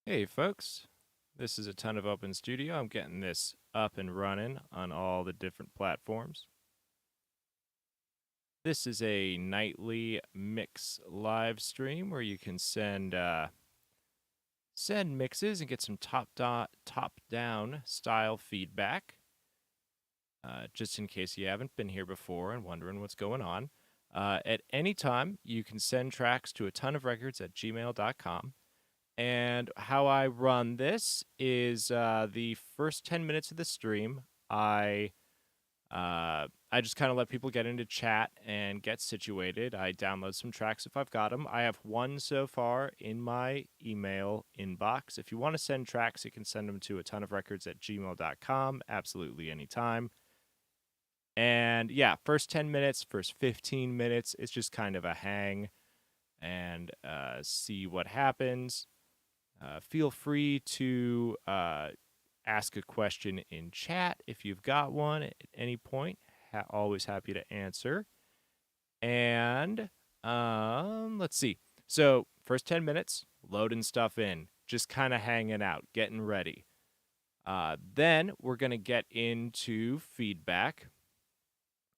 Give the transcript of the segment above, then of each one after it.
Hey folks, this is Atonuv Open Studio. I'm getting this up and running on all the different platforms. This is a nightly mix live stream where you can send mixes and get some top-down style feedback. Just in case you haven't been here before and wondering what's going on. At any time, you can send tracks to atonuvrecords@gmail.com. And how I run this is the first 10 minutes of the stream, I just kind of let people get into chat and get situated. I download some tracks if I've got them. I have one so far in my email inbox. If you want to send tracks, you can send them to atonuvrecords@gmail.com, absolutely anytime. And yeah, first 10 minutes, first 15 minutes, it's just kind of a hang and see what happens. Feel free to ask a question in chat if you've got one at any point. Always happy to answer. And let's see. So, first 10 minutes, loading stuff in, just kind of hanging out, getting ready. Then we're going to get into feedback.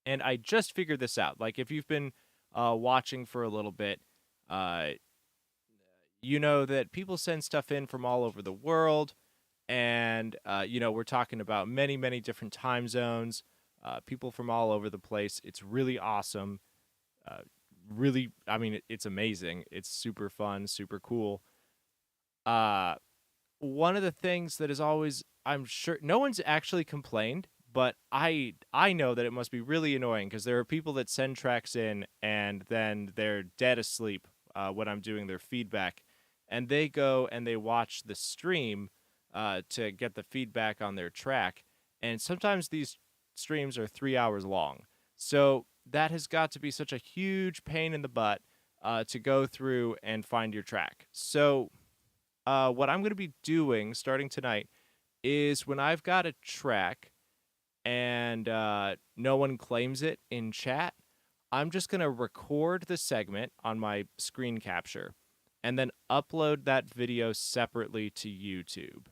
And I just figured this out. Like, if you've been watching for a little bit, you know that people send stuff in from all over the world, and we're talking about many different time zones, people from all over the place. It's really awesome. Really, I mean, it's amazing. It's super fun, super cool. One of the things that is always, I'm sure no one's actually complained, but I know that it must be really annoying because there are people that send tracks in and then they're dead asleep when I'm doing their feedback, and they go and they watch the stream to get the feedback on their track. And sometimes these streams are 3 hours long. So that has got to be such a huge pain in the butt to go through and find your track. So what I'm going to be doing starting tonight is when I've got a track and no one claims it in chat, I'm just going to record the segment on my screen capture and then upload that video separately to YouTube.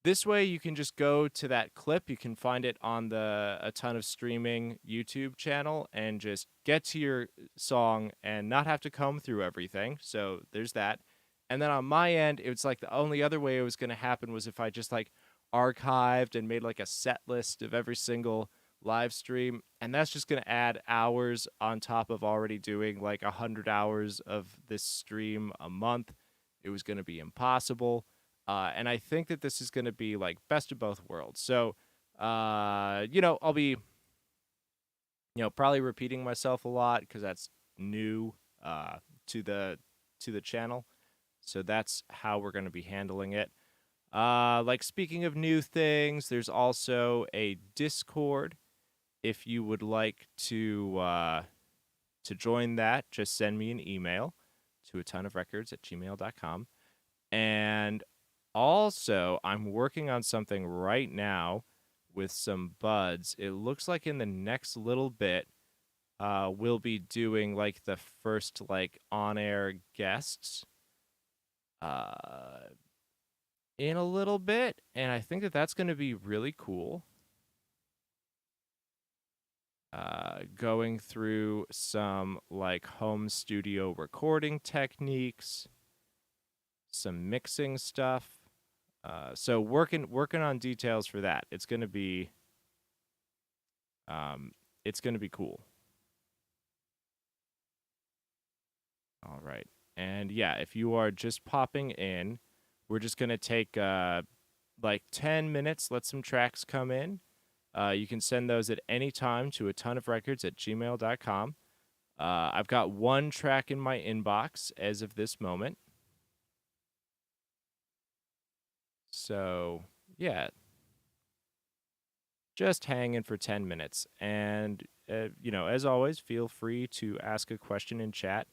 This way you can just go to that clip. You can find it on the A Ton of Streaming YouTube channel and just get to your song and not have to comb through everything. So there's that. And then on my end, it's like the only other way it was going to happen was if I just like archived and made like a set list of every single live stream, and that's just going to add hours on top of already doing like 100 hours of this stream a month. It was going to be impossible. And I think that this is going to be like best of both worlds. So, I'll be, probably repeating myself a lot because that's new to the channel. So that's how we're going to be handling it. Like speaking of new things, there's also a Discord. If you would like to join that, just send me an email to atonuvrecords@gmail.com. And also, I'm working on something right now with some buds. It looks like in the next little bit, we'll be doing like the first like on-air guests in a little bit, and I think that that's going to be really cool. Going through some like home studio recording techniques, some mixing stuff. So working on details for that. It's gonna be cool. All right. And yeah, if you are just popping in, we're just gonna take like 10 minutes, let some tracks come in. You can send those at any time to atonuvrecords@gmail.com. I've got one track in my inbox as of this moment. So, yeah, just hanging for 10 minutes. And, as always, feel free to ask a question in chat.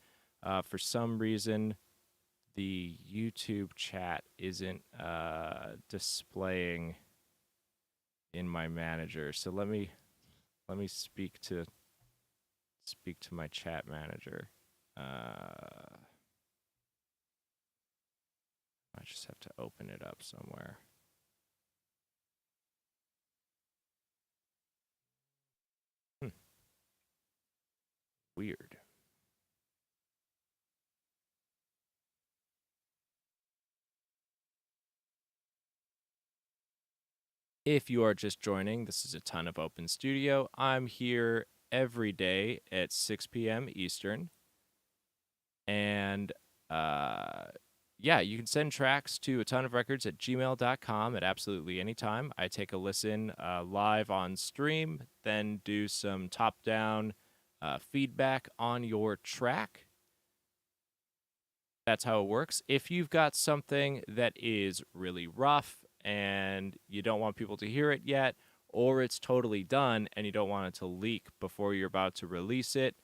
For some reason, the YouTube chat isn't displaying in my manager. So let me speak to my chat manager. I just have to open it up somewhere. Weird. If you are just joining, this is a ton of Open Studio. I'm here every day at 6 p.m. Eastern. And yeah, you can send tracks to atonuvrecords at gmail.com at absolutely any time. I take a listen live on stream, then do some top down feedback on your track. That's how it works. If you've got something that is really rough and you don't want people to hear it yet, or it's totally done and you don't want it to leak before you're about to release it,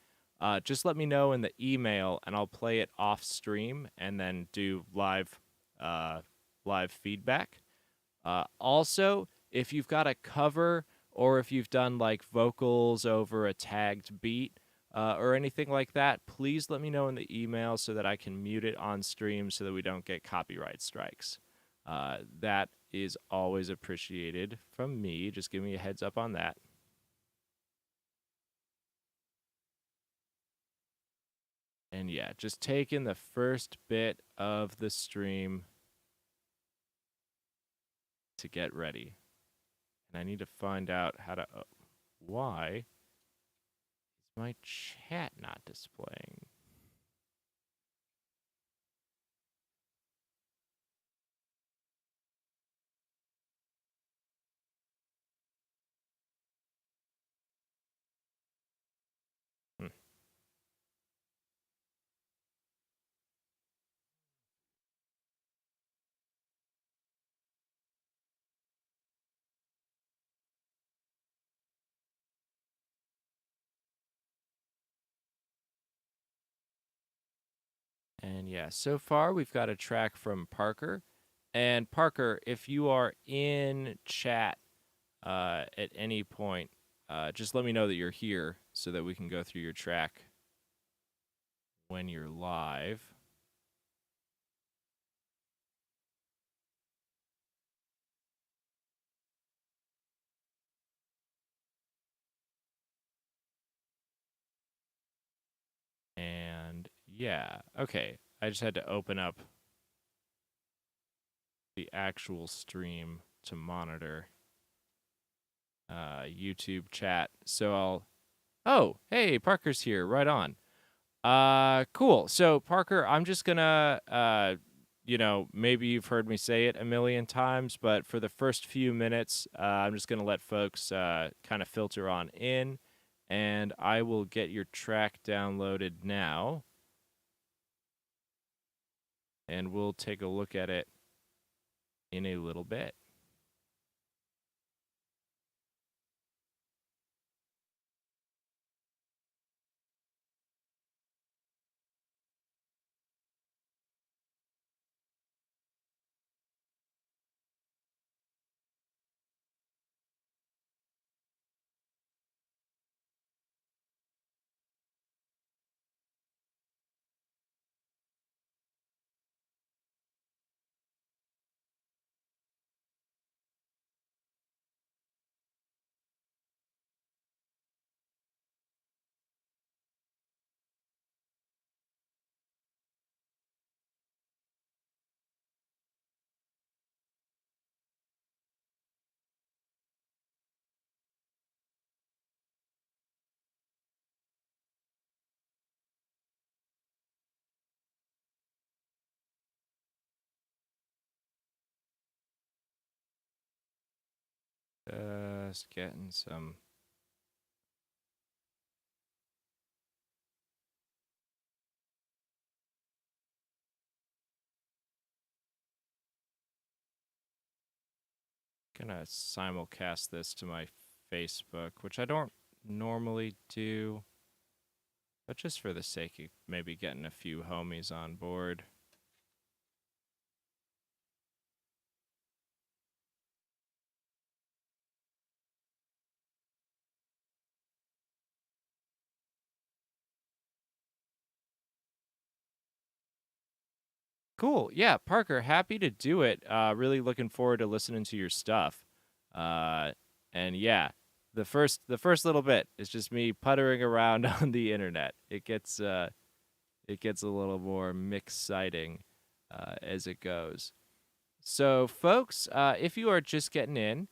just let me know in the email and I'll play it off stream and then do live feedback. Also, if you've got a cover or if you've done like vocals over a tagged beat or anything like that, please let me know in the email so that I can mute it on stream so that we don't get copyright strikes. That is always appreciated from me. Just give me a heads up on that. And yeah, just take in the first bit of the stream to get ready. And I need to find out how to. Why is my chat not displaying? Hmm. And yeah, so far we've got a track from Parker. And Parker, if you are in chat at any point, just let me know that you're here so that we can go through your track when you're live. And yeah, okay. I just had to open up the actual stream to monitor YouTube chat. So I'll. Oh, hey, Parker's here. Right on. Cool. So Parker, I'm just gonna maybe you've heard me say it a million times, but for the first few minutes, I'm just gonna let folks kind of filter on in, and I will get your track downloaded now, and we'll take a look at it in a little bit. Just getting some. Gonna simulcast this to my Facebook, which I don't normally do, but just for the sake of maybe getting a few homies on board. Cool. Yeah, Parker, happy to do it. Really looking forward to listening to your stuff. Uh, and yeah, the first little bit is just me puttering around on the internet. It gets a little more exciting as it goes. So, folks, if you are just getting in,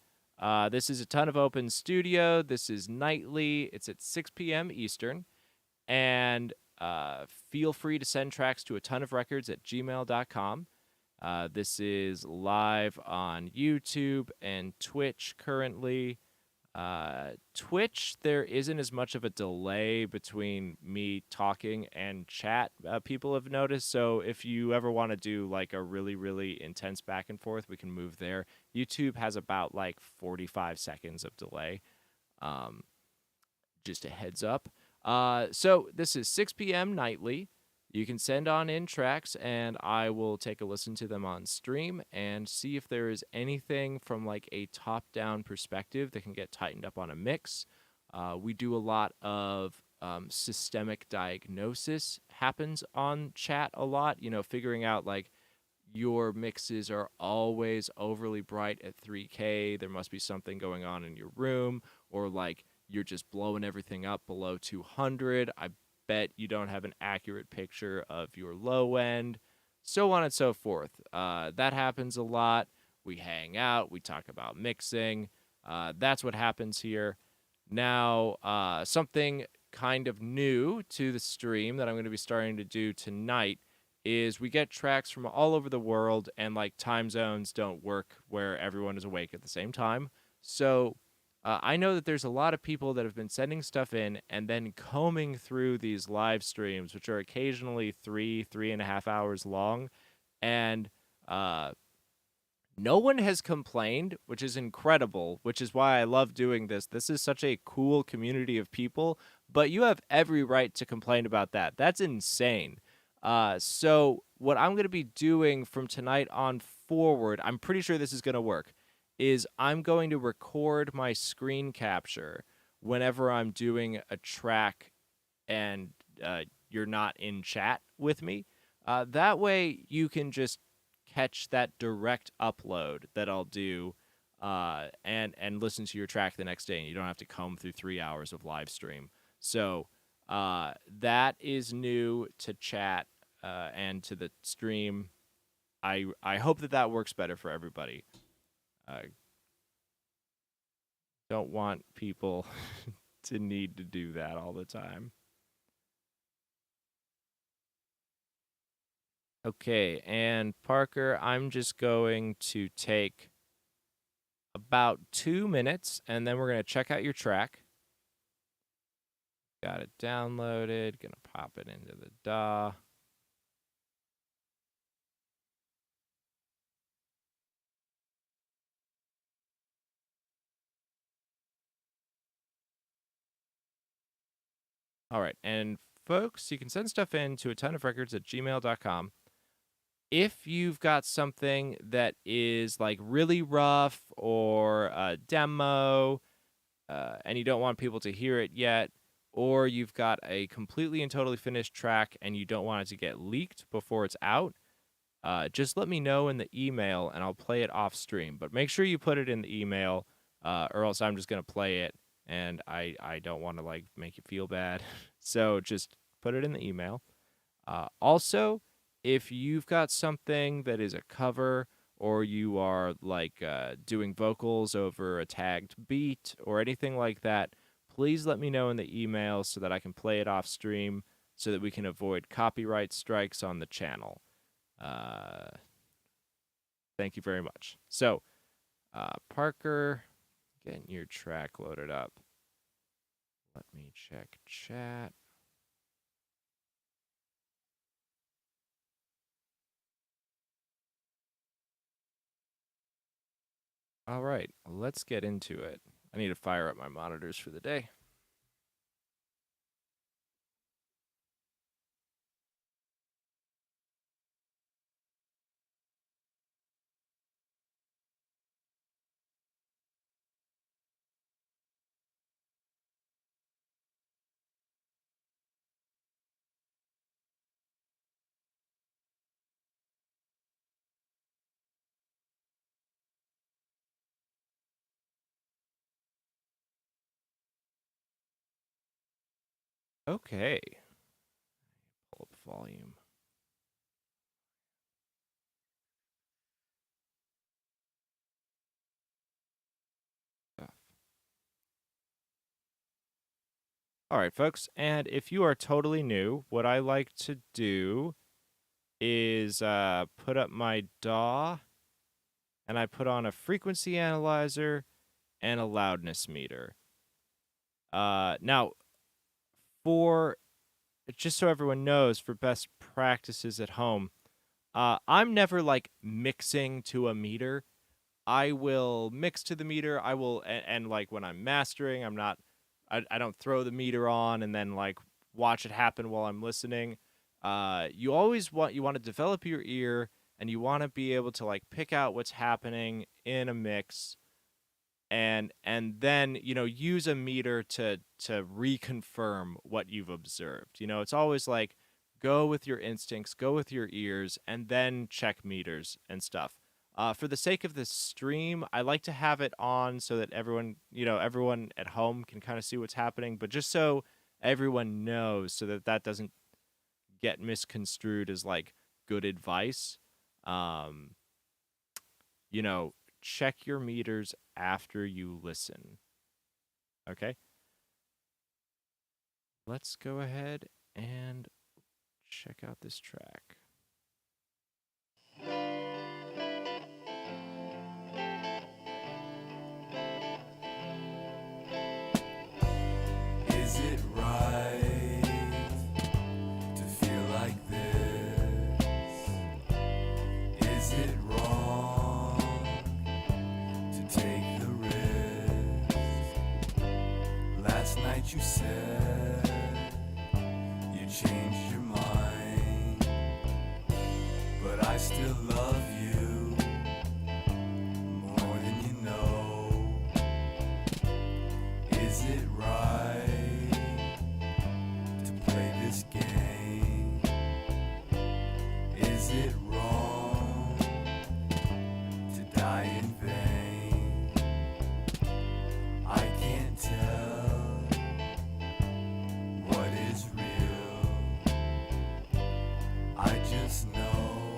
this is a ton of open studio. This is nightly. It's at 6 p.m. Eastern. And feel free to send tracks to atonuvrecords at gmail.com. This is live on YouTube and Twitch currently. Twitch, there isn't as much of a delay between me talking and chat, people have noticed. So if you ever want to do like a really, really intense back and forth, we can move there. YouTube has about like 45 seconds of delay. Um, just a heads up. So this is 6 p.m. nightly. You can send on in tracks, and I will take a listen to them on stream and see if there is anything from like a top-down perspective that can get tightened up on a mix. We do a lot of systemic diagnosis happens on chat a lot. You know, figuring out like your mixes are always overly bright at 3K. There must be something going on in your room, or like you're just blowing everything up below 200. I bet you don't have an accurate picture of your low end, so on and so forth. That happens a lot. We hang out, we talk about mixing. That's what happens here. Now, something kind of new to the stream that I'm going to be starting to do tonight is we get tracks from all over the world, and like time zones don't work where everyone is awake at the same time. So I know that there's a lot of people that have been sending stuff in and then combing through these live streams, which are occasionally 3.5 hours long. And uh, no one has complained, which is incredible, which is why I love doing this. This is such a cool community of people, but you have every right to complain about that. That's insane. So, what I'm going to be doing from tonight on forward, I'm pretty sure this is going to work, is I'm going to record my screen capture whenever I'm doing a track and you're not in chat with me. That way, you can just catch that direct upload that I'll do, and listen to your track the next day, and you don't have to comb through 3 hours of live stream. So that is new to chat and to the stream. I hope that works better for everybody. Don't want people to need to do that all the time. Okay, and Parker, I'm just going to take about 2 minutes, and then we're going to check out your track. Got it downloaded. Gonna pop it into the DAW. All right, and folks, you can send stuff in to atonuvrecords at gmail.com. If you've got something that is like really rough or a demo, and you don't want people to hear it yet, or you've got a completely and totally finished track and you don't want it to get leaked before it's out, just let me know in the email and I'll play it off stream. But make sure you put it in the email, or else I'm just gonna play it, and I don't want to like make you feel bad. So just put it in the email. Also, if you've got something that is a cover, or you are like doing vocals over a tagged beat or anything like that, please let me know in the email so that I can play it off stream so that we can avoid copyright strikes on the channel. Uh, Thank you very much. So, Parker, getting your track loaded up. Let me check chat. All right, let's get into it. I need to fire up my monitors for the day. Okay. Pull up volume. All right, folks. And if you are totally new, what I like to do is put up my DAW, and I put on a frequency analyzer and a loudness meter. Now, for just so everyone knows, for best practices at home, I'm never like mixing to a meter. I will mix to the meter. I will, and like when I'm mastering, I don't throw the meter on and then like watch it happen while I'm listening. You want to develop your ear, and you want to be able to like pick out what's happening in a mix, and then use a meter to reconfirm what you've observed. It's always like go with your instincts, go with your ears, and then check meters and stuff. For the sake of this stream, I like to have it on so that everyone at home can kind of see what's happening, but just so everyone knows, so that that doesn't get misconstrued as like good advice. Um, you know, check your meters after you listen. Okay? Let's go ahead and check out this track. Is it right to feel like this? Is it wrong to take the risk? Last night you said you changed your mind, but I still love you more than you know. Is it right to play this game? Is it wrong to die in vain? I can't tell what is real. I just know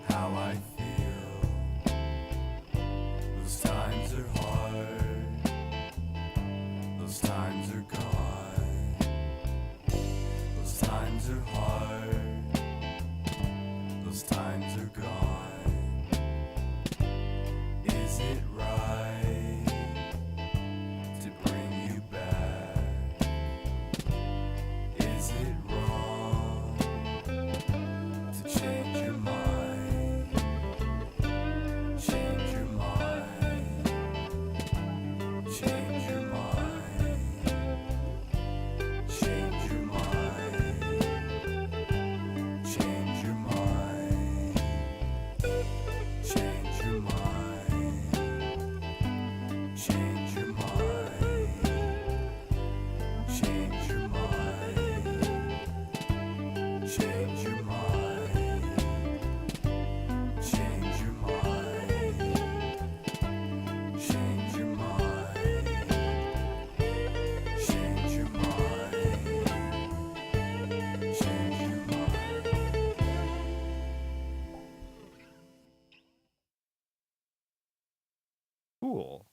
how I feel. Those times are hard, those times are gone. Those times are hard, those times are gone. Is it right to bring you back? Is it wrong to change your mind? Change your mind. Change your mind. Change your mind. Change your mind. Change your mind. Change your mind. Change your mind. Change your mind. Change your mind. Change your mind. Change your mind. Change your mind. Cool.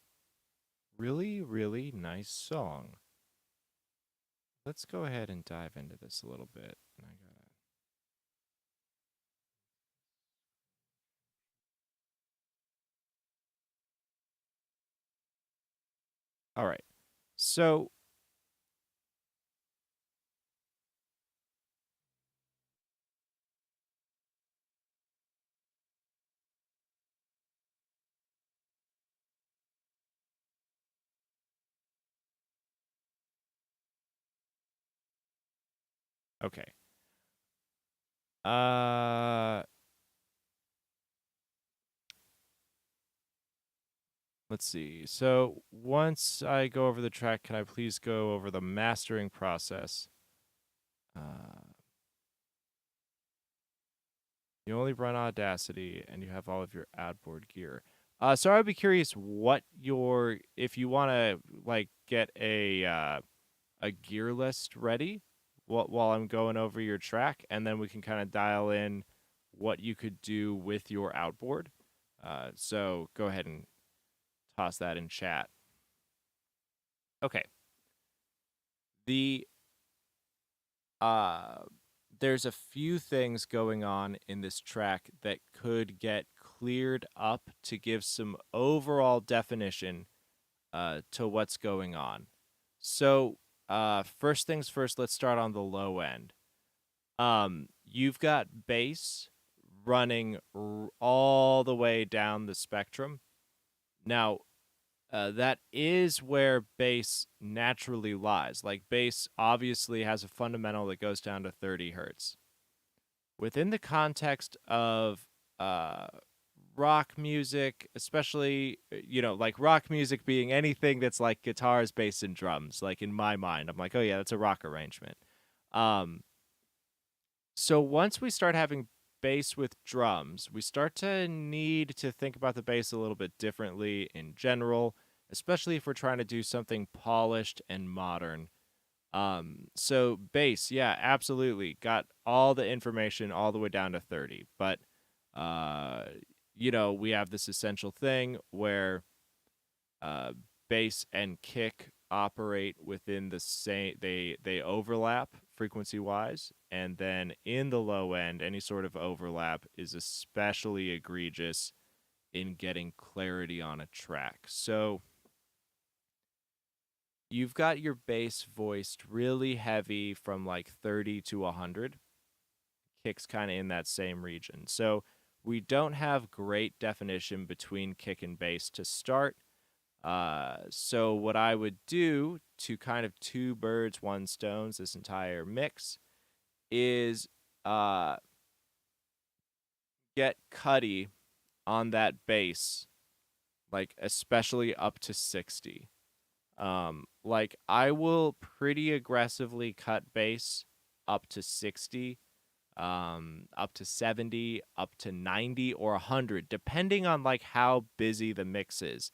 Really, really nice song. Let's go ahead and dive into this a little bit. All right. So, okay. Uh let's see. So, once I go over the track, can I please go over the mastering process? Uh You only run Audacity, and you have all of your outboard gear. So I would be curious what if you want to like get a a gear list ready while I'm going over your track, and then we can kind of dial in what you could do with your outboard. So go ahead and toss that in chat. Okay. The uh there's a few things going on in this track that could get cleared up to give some overall definition to what's going on. So, first things first, let's start on the low end. You've got bass running all the way down the spectrum. Now, that is where bass naturally lies. Like, bass obviously has a fundamental that goes down to 30 hertz. Within the context of uh, rock music, especially, like rock music being anything that's like guitars, bass, and drums, like in my mind, I'm like, oh yeah, that's a rock arrangement. Um, so once we start having bass with drums, we start to need to think about the bass a little bit differently in general, especially if we're trying to do something polished and modern. So bass, yeah, absolutely. Got all the information all the way down to 30. But uh, we have this essential thing where uh bass and kick operate within the same they overlap frequency wise, and then in the low end any sort of overlap is especially egregious in getting clarity on a track. So you've got your bass voiced really heavy from like 30 to 100. Kick's kind of in that same region. So we don't have great definition between kick and bass to start. So what I would do to kind of two birds, one stones this entire mix is uh, get cutty on that bass, like especially up to 60. Like I will pretty aggressively cut bass up to 60, up to 70, up to 90 or 100, depending on like how busy the mix is.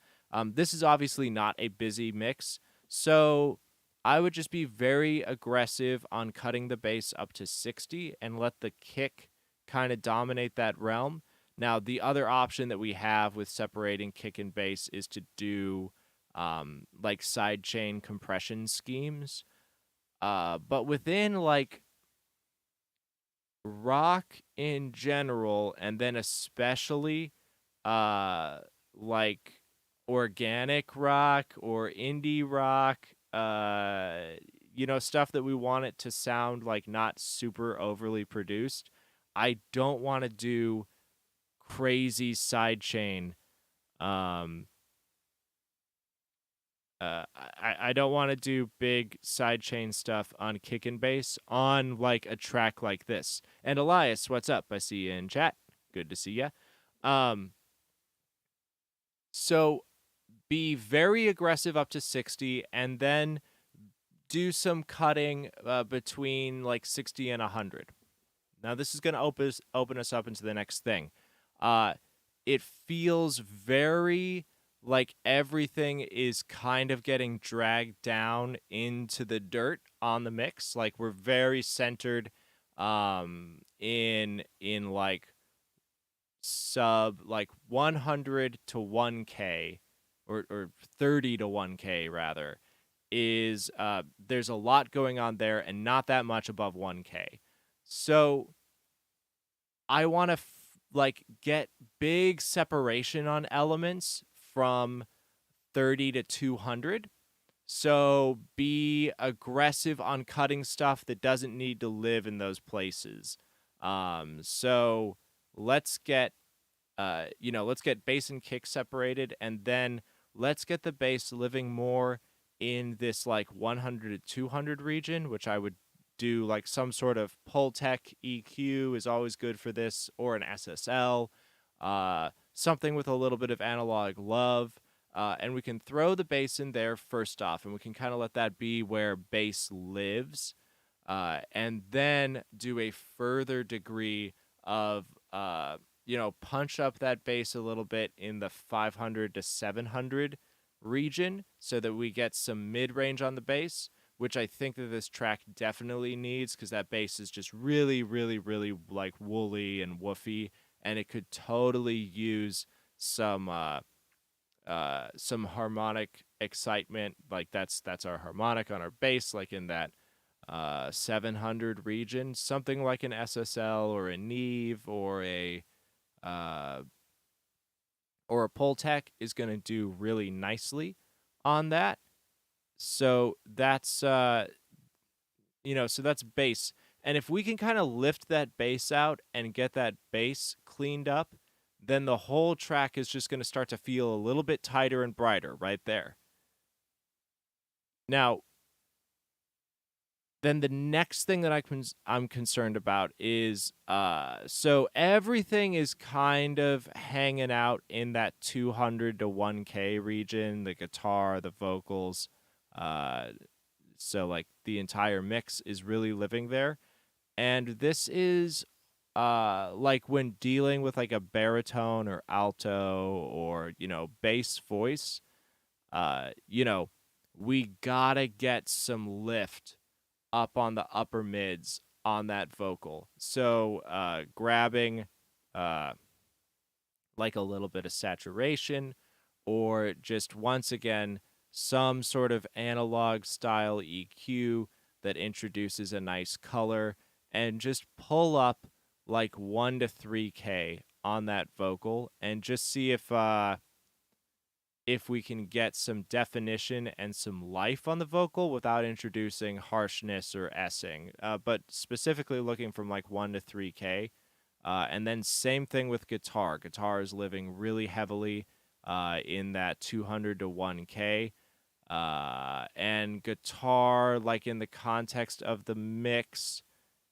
This is obviously not a busy mix, so I would just be very aggressive on cutting the bass up to 60 and let the kick kind of dominate that realm. Now, the other option that we have with separating kick and bass is to do like sidechain compression schemes. But within like rock in general, and then especially uh like organic rock or indie rock, stuff that we want it to sound like not super overly produced. I don't want to do crazy sidechain. um I don't want to do big sidechain stuff on kick and bass on like a track like this. And Elias, what's up? I see you in chat. Good to see you. Um, so be very aggressive up to 60, and then do some cutting between like 60 and 100. Now this is going to open us up into the next thing. Uh, it feels very like everything is kind of getting dragged down into the dirt on the mix. Like we're very centered in like sub like 100 to 1k, or 30 to 1k rather, is there's a lot going on there and not that much above 1k. So I want to like get big separation on elements from 30 to 200. So be aggressive on cutting stuff that doesn't need to live in those places. So let's get let's get bass and kick separated, and then let's get the bass living more in this like 100 to 200 region, which I would do like some sort of Pultec EQ is always good for this, or an SSL, something with a little bit of analog love. And we can throw the bass in there first off, and we can kind of let that be where bass lives, and then do a further degree of, punch up that bass a little bit in the 500 to 700 region so that we get some mid range on the bass. which I think that this track definitely needs because that bass is just really, really, really like woolly and woofy, and it could totally use some some harmonic excitement. Like that's our harmonic on our bass, like in that 700 region, something like an SSL or a Neve uh, or a Pultec is going to do really nicely on that. So that's so that's bass. And if we can kind of lift that bass out and get that bass cleaned up, then the whole track is just going to start to feel a little bit tighter and brighter right there. Now, then the next thing that I'm concerned about is so everything is kind of hanging out in that 200 to 1K region, the guitar, the vocals, uh so like the entire mix is really living there. And this is like when dealing with like a baritone or alto or bass voice, you know, we got to get some lift up on the upper mids on that vocal. So grabbing uh, like a little bit of saturation, or just once again, some sort of analog style EQ that introduces a nice color, and just pull up like 1 to 3K on that vocal and just see if we can get some definition and some life on the vocal without introducing harshness or essing, but specifically looking from like 1 to 3K. And then same thing with guitar. Guitar is living really heavily in that 200 to 1K. And guitar, like in the context of the mix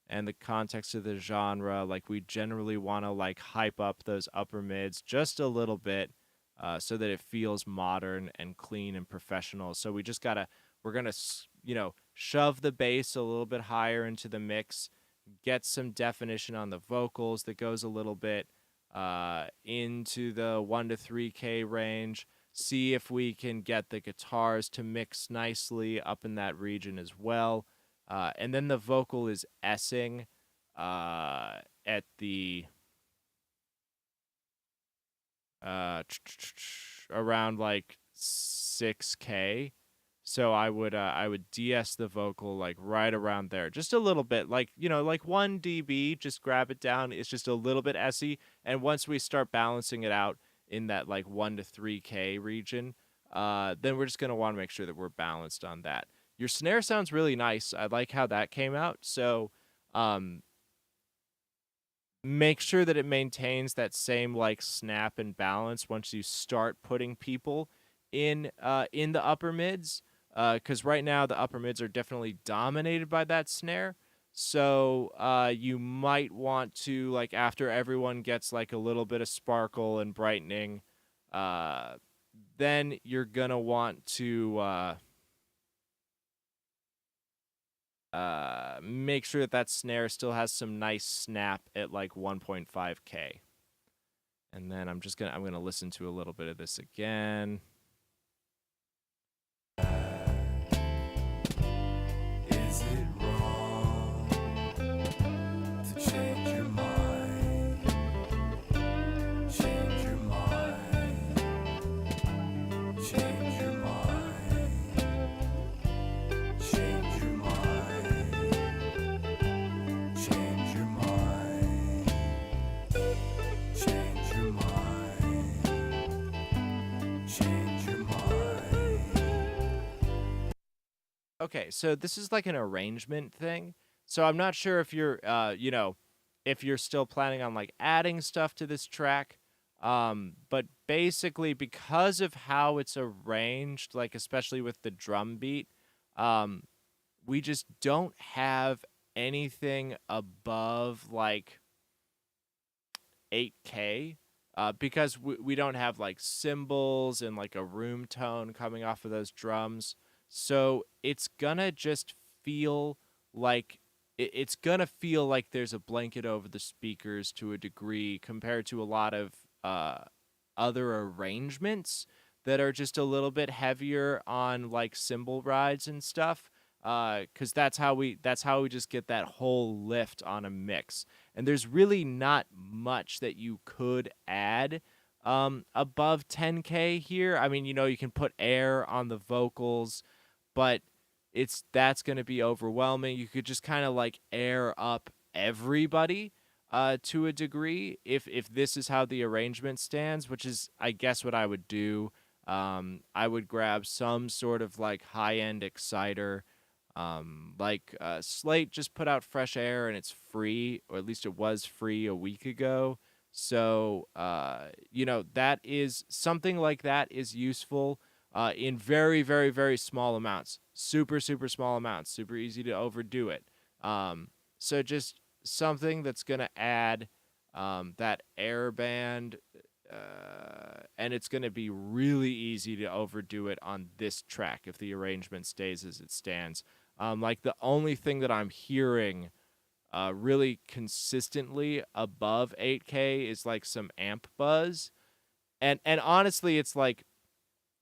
and the context of the genre, like we generally want to like hype up those upper mids just a little bit, so that it feels modern and clean and professional. So we're gonna shove the bass a little bit higher into the mix, get some definition on the vocals that goes a little bit into the 1 to 3K range. See if we can get the guitars to mix nicely up in that region as well. And then the vocal is essing at the around like 6K. So I would DS the vocal like right around there, just a little bit, like like 1 dB. Just grab it down. It's just a little bit essy, and once we start balancing it out in that like 1 to 3K region, then we're just gonna want to make sure that we're balanced on that. Your snare sounds really nice. I like how that came out. So, um, make sure that it maintains that same like snap and balance once you start putting people in the upper mids, because right now the upper mids are definitely dominated by that snare. So you might want to, like, after everyone gets like a little bit of sparkle and brightening, uh then you're gonna want to make sure that that snare still has some nice snap at like 1.5K. And then I'm gonna listen to a little bit of this again. Is it wrong to change your mind? Change your mind. Change your mind. Change your mind. Change your mind. Change your mind. Change your mind. Okay, so this is like an arrangement thing. So I'm not sure if you're if you're still planning on like adding stuff to this track. But basically because of how it's arranged, like especially with the drum beat, um, we just don't have anything above like 8K, because we don't have like cymbals and like a room tone coming off of those drums. So it's gonna just feel like it's gonna feel like there's a blanket over the speakers to a degree compared to a lot of other arrangements that are just a little bit heavier on like cymbal rides and stuff. because that's how we just get that whole lift on a mix. And there's really not much that you could add above 10K here. I mean, you can put air on the vocals, but that's going to be overwhelming. You could just kind of like air up everybody to a degree if this is how the arrangement stands, which is I guess what I would do. I would grab some sort of like high-end exciter. Like Slate just put out Fresh Air and it's free, or at least it was free a week ago. So, that is something like that is useful in very, very, very small amounts. Super, super small amounts. Super easy to overdo it. So just something that's going to add that air band, and it's going to be really easy to overdo it on this track if the arrangement stays as it stands. Like the only thing that I'm hearing really consistently above 8K is like some amp buzz, and honestly, it's like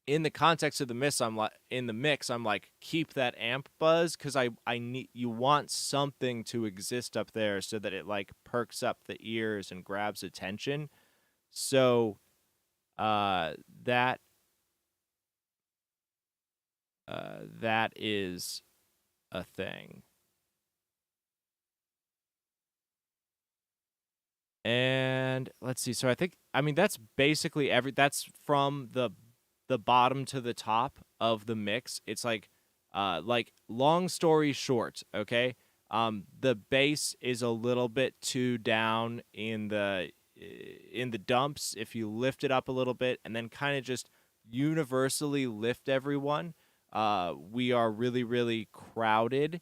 in the context of the mix, I'm like keep that amp buzz because I need you want something to exist up there so that it like perks up the ears and grabs attention. So uh, that that is a thing. And let's see. So I mean that's basically that's from the bottom to the top of the mix. It's like long story short, okay? The bass is a little bit too down in the dumps. If you lift it up a little bit and then kind of just universally lift everyone, we are really really crowded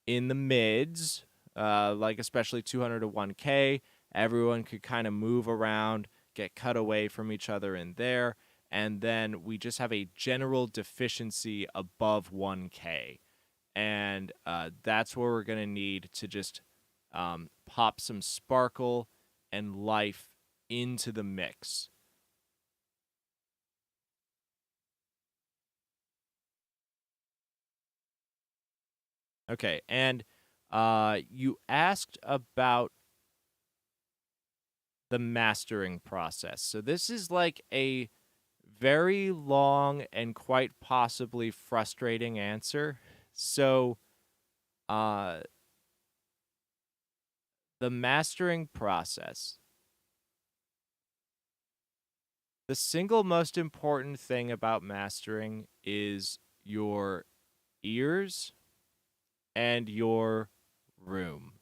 in the mids, like especially 200 to 1K. Everyone could kind of move around, get cut away from each other in there, and then we just have a general deficiency above 1K. And that's where we're going to need to just pop some sparkle and life into the mix. Okay, and you asked about the mastering process. So this is like a very long and quite possibly frustrating answer. So, uh, the mastering process. The single most important thing about mastering is your ears and your room.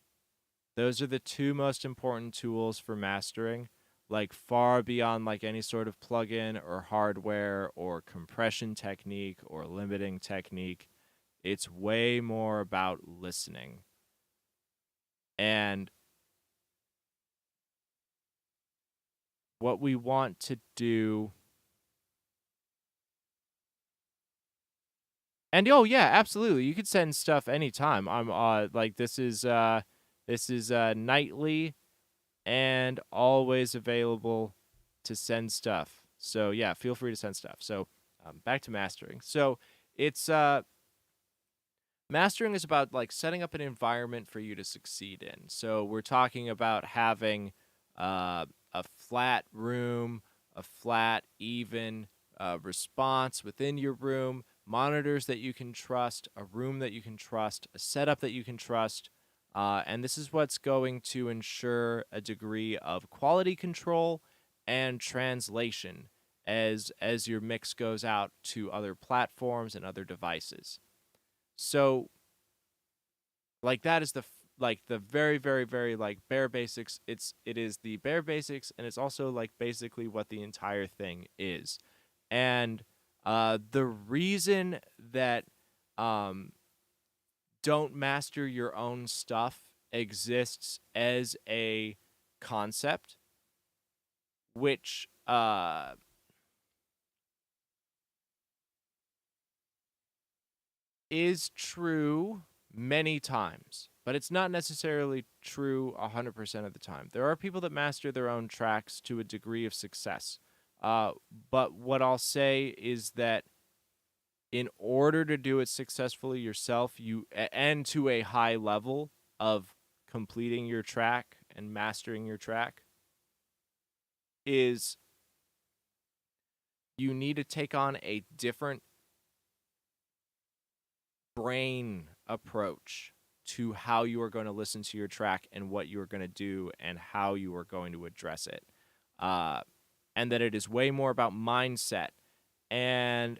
Those are the two most important tools for mastering, like far beyond like any sort of plugin or hardware or compression technique or limiting technique. It's way more about listening. And what we want to do. And oh yeah, absolutely. You could send stuff anytime. I'm like this is nightly and always available to send stuff. So yeah, feel free to send stuff. So back to mastering. So it's mastering is about like setting up an environment for you to succeed in. So we're talking about having a flat room, a flat, even response within your room, monitors that you can trust, a room that you can trust, a setup that you can trust. And this is what's going to ensure a degree of quality control and translation as your mix goes out to other platforms and other devices. So like that is like the very very very like bare basics. It is the bare basics, and it's also like basically what the entire thing is. And the reason that um don't master your own stuff exists as a concept, which is true many times, but it's not necessarily true 100% of the time. There are people that master their own tracks to a degree of success. But what I'll say is that in order to do it successfully yourself, and to a high level of completing your track and mastering your track, is you need to take on a different brain approach to how you are going to listen to your track and what you are going to do and how you are going to address it. Uh, and that it is way more about mindset. And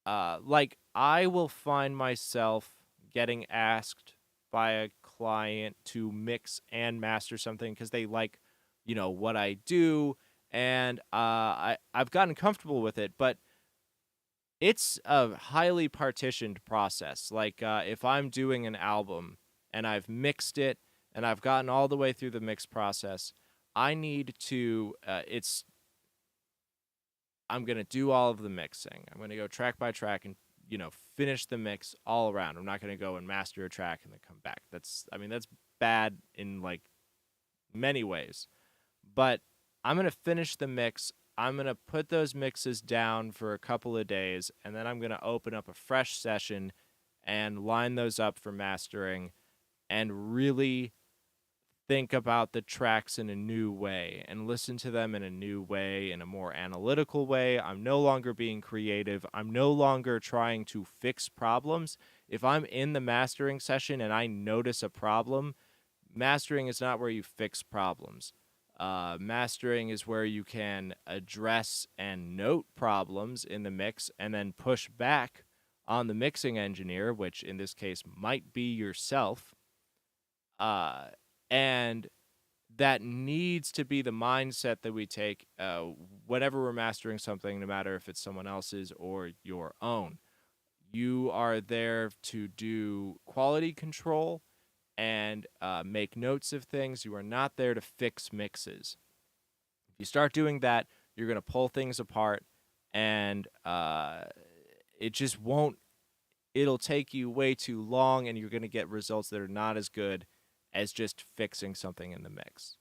like, I will find myself getting asked by a client to mix and master something because they like, what I do. And I've gotten comfortable with it, but it's a highly partitioned process. Like, if I'm doing an album and I've mixed it and I've gotten all the way through the mix process, I need to. I'm gonna do all of the mixing. I'm gonna go track by track and finish the mix all around. I'm not gonna go and master a track and then come back. That's bad in like many ways. But I'm going to finish the mix. I'm going to put those mixes down for a couple of days, and then I'm going to open up a fresh session and line those up for mastering and really think about the tracks in a new way and listen to them in a new way, in a more analytical way. I'm no longer being creative. I'm no longer trying to fix problems. If I'm in the mastering session and I notice a problem, mastering is not where you fix problems. Mastering is where you can address and note problems in the mix and then push back on the mixing engineer, which in this case might be yourself. And that needs to be the mindset that we take whenever we're mastering something, no matter if it's someone else's or your own. You are there to do quality control and make notes of things. You are not there to fix mixes. If you start doing that, you're going to pull things apart, and it just won't. It'll take you way too long, and you're going to get results that are not as good as just fixing something in the mix.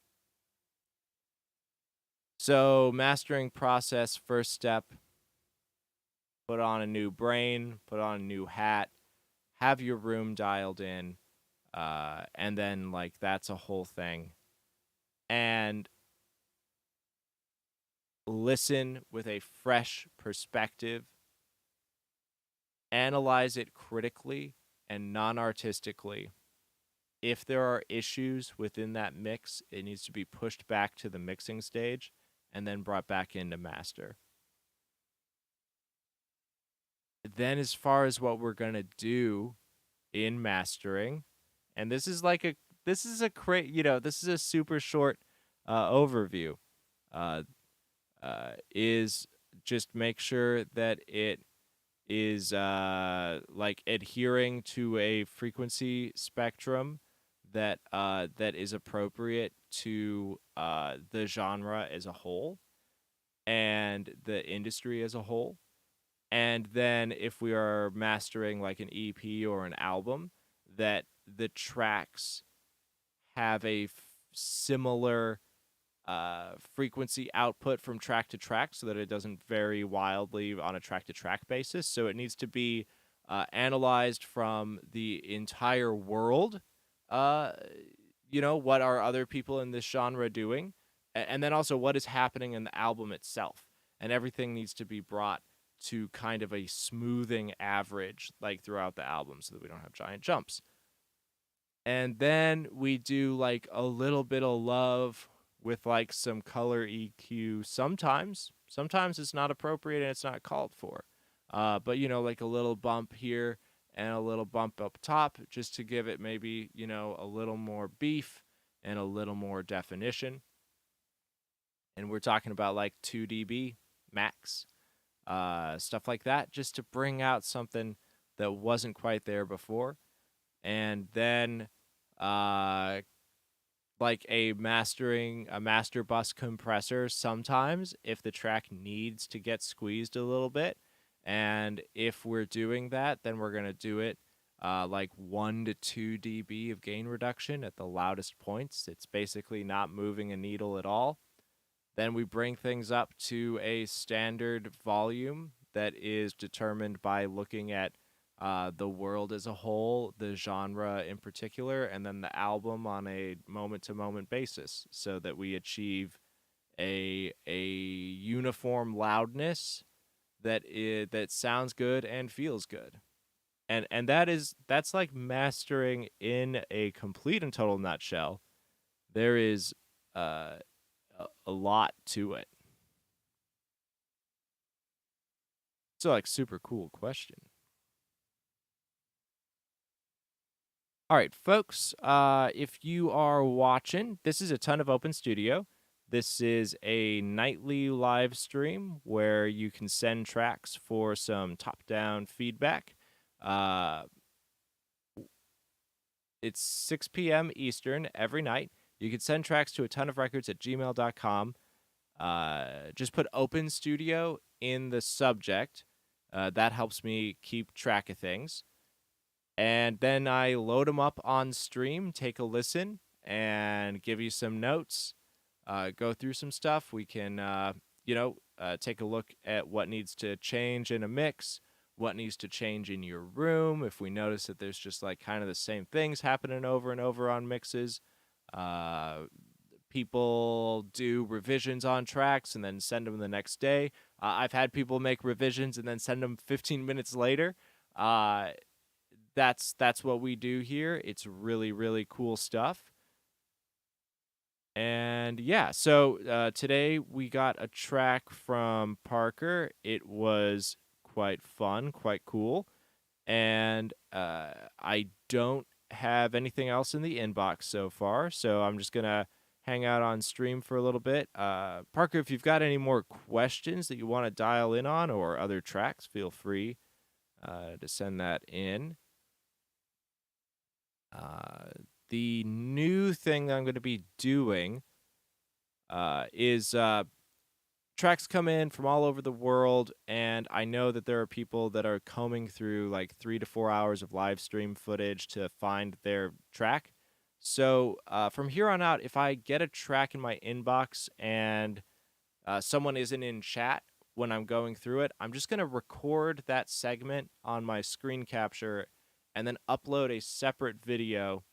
So, mastering process, first step, put on a new brain, put on a new hat, have your room dialed in, and then, like, that's a whole thing. And listen with a fresh perspective, analyze it critically and non artistically. If there are issues within that mix, it needs to be pushed back to the mixing stage and then brought back into master. Then, as far as what we're going to do in mastering, and this is like this is a super short overview. Uh, is just make sure that it is like adhering to a frequency spectrum that is appropriate to the genre as a whole and the industry as a whole. And then if we are mastering like an EP or an album, that the tracks have a similar frequency output from track to track so that it doesn't vary wildly on a track to track basis. So it needs to be analyzed from the entire world. What are other people in this genre doing? And then also what is happening in the album itself. And everything needs to be brought to kind of a smoothing average like throughout the album so that we don't have giant jumps. And then we do like a little bit of love with like some color EQ sometimes. Sometimes it's not appropriate and it's not called for. But like a little bump here and a little bump up top just to give it maybe, a little more beef and a little more definition. And we're talking about like 2 dB max, stuff like that, just to bring out something that wasn't quite there before. And then like a master bus compressor sometimes if the track needs to get squeezed a little bit. And if we're doing that, then we're going to do it like 1 to 2 dB of gain reduction at the loudest points. It's basically not moving a needle at all. Then we bring things up to a standard volume that is determined by looking at the world as a whole, the genre in particular, and then the album on a moment to moment basis, so that we achieve a uniform loudness that sounds good and feels good. And that's like mastering in a complete and total nutshell. There is uh, a lot to it. So like super cool question. All right, folks. If you are watching, this is Atonuv Open Studio. This is a nightly live stream where you can send tracks for some top-down feedback. Uh, it's 6 p.m. Eastern every night. You can send tracks to atonuvrecords at gmail.com. Just put Open Studio in the subject. That helps me keep track of things. And then I load them up on stream, take a listen, and give you some notes. Go through some stuff. We can, take a look at what needs to change in a mix, what needs to change in your room. If we notice that there's just like kind of the same things happening over and over on mixes, uh, people do revisions on tracks and then send them the next day. I've had people make revisions and then send them 15 minutes later. Uh, that's what we do here. It's really, really cool stuff. And yeah, so today we got a track from Parker. It was quite fun, quite cool. And I don't have anything else in the inbox so far, so I'm just going to hang out on stream for a little bit. Parker, if you've got any more questions that you want to dial in on or other tracks, feel free to send that in. The new thing that I'm going to be doing is tracks come in from all over the world, and I know that there are people that are combing through like 3 to 4 hours of live stream footage to find their track. So from here on out, if I get a track in my inbox and someone isn't in chat when I'm going through it, I'm just going to record that segment on my screen capture and then upload a separate video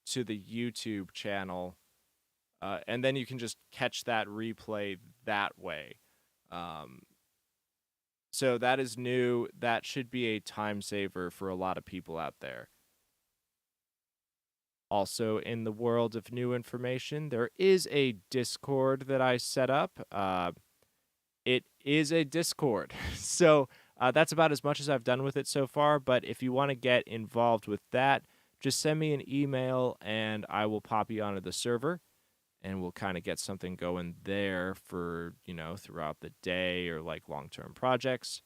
to the YouTube channel, and then you can just catch that replay that way. Um, so that is new. That should be a time saver for a lot of people out there. Also, in the world of new information, there is a Discord that I set up. It is a Discord. So that's about as much as I've done with it so far. But if you want to get involved with that, just send me an email and I will pop you onto the server and we'll kind of get something going there for, throughout the day or like long-term projects.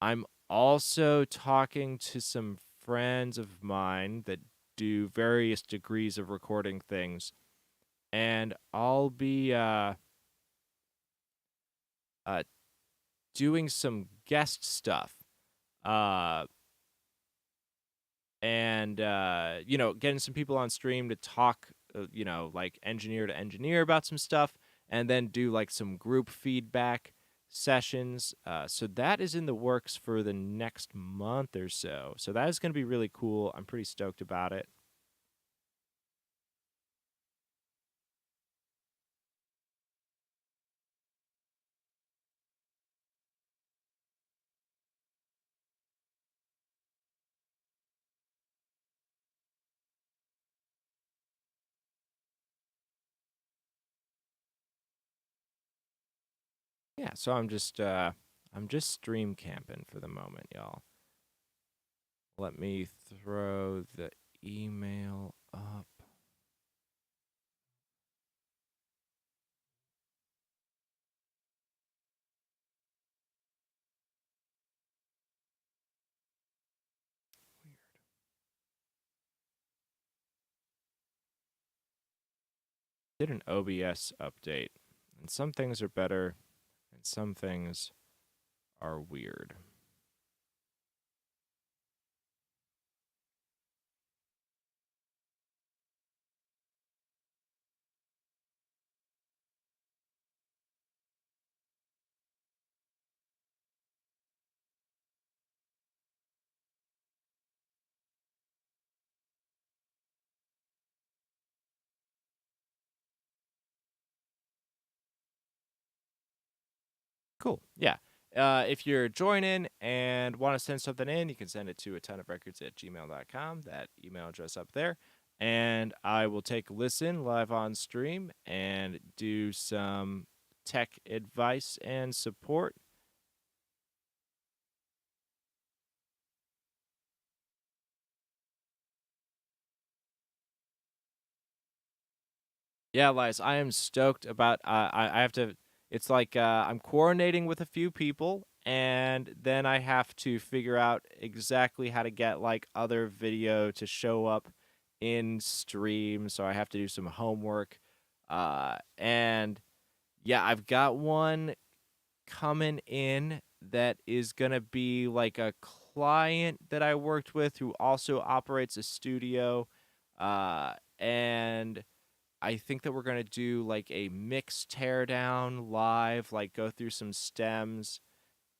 I'm also talking to some friends of mine that do various degrees of recording things, and I'll be doing some guest stuff. Uh, and getting some people on stream to talk, like engineer to engineer about some stuff, and then do like some group feedback sessions. So that is in the works for the next month or so. So that is going to be really cool. I'm pretty stoked about it. Yeah, so I'm just stream camping for the moment, y'all. Let me throw the email up. Weird. Did an OBS update, and some things are better, and some things are weird. Cool. Yeah. If you're joining and want to send something in, you can send it to atonuvrecords@gmail.com, that email address up there. And I will take a listen live on stream and do some tech advice and support. Yeah, Elias, I am stoked about. I have to. It's like I'm coordinating with a few people, and then I have to figure out exactly how to get like other video to show up in stream. So I have to do some homework. And yeah, I've got one coming in that is gonna be like a client that I worked with who also operates a studio. And I think that we're gonna do like a mix teardown live, like go through some stems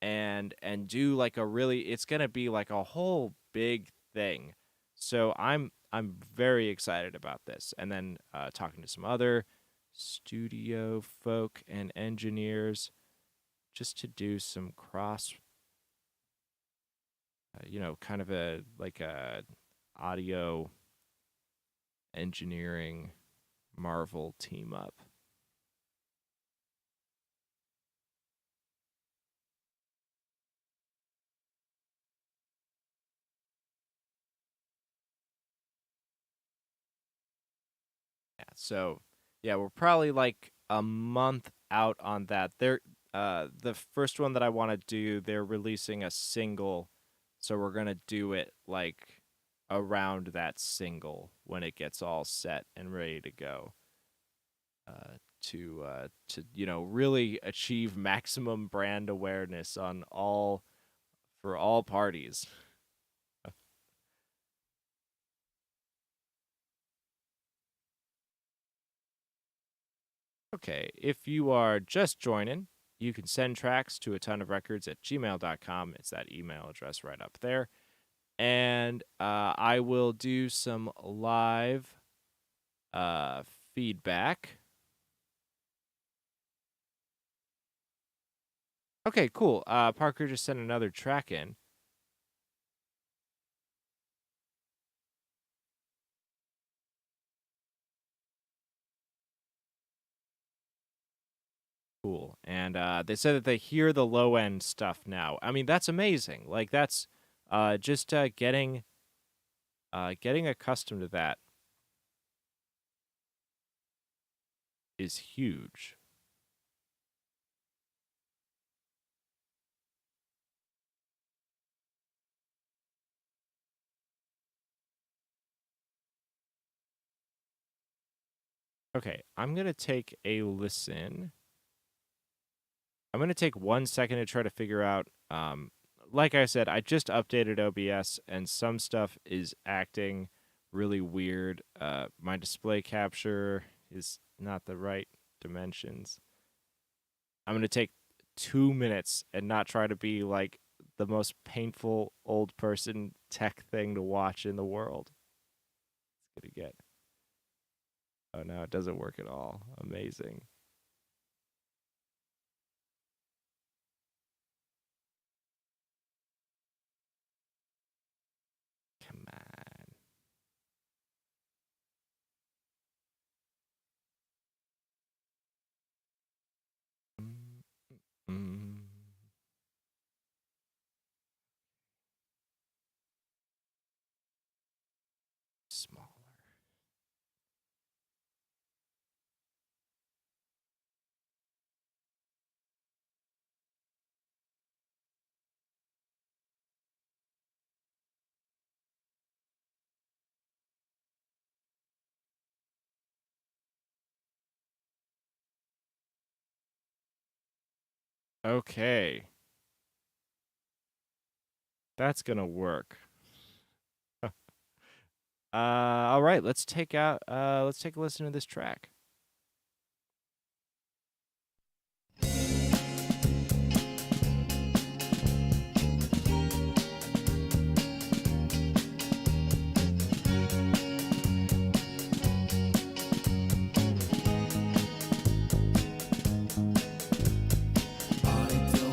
and do like a really it's gonna be like a whole big thing. So I'm very excited about this. And then talking to some other studio folk and engineers just to do some cross kind of a like a audio engineering Marvel team up. Yeah, so yeah, we're probably like a month out on that. They're the first one that I want to do, they're releasing a single, so we're gonna do it like around that single when it gets all set and ready to go. To really achieve maximum brand awareness on all for all parties. Okay, if you are just joining, you can send tracks to atonuvrecords@gmail.com. It's that email address right up there. And I will do some live uh, feedback. Okay, cool. Parker just sent another track in. Cool. And they said that they hear the low end stuff now. I mean, that's amazing. Like that's just getting accustomed to that is huge. Okay, I'm gonna take a listen. I'm gonna take 1 second to try to figure out. Like I said, I just updated OBS, and some stuff is acting really weird. My display capture is not the right dimensions. I'm gonna take 2 minutes and not try to be like the most painful old person tech thing to watch in the world. It's gonna get. Oh no, it doesn't work at all. Amazing. Come on. Mm, mm, smaller. Okay, that's gonna work. All right, let's take a listen to this track. I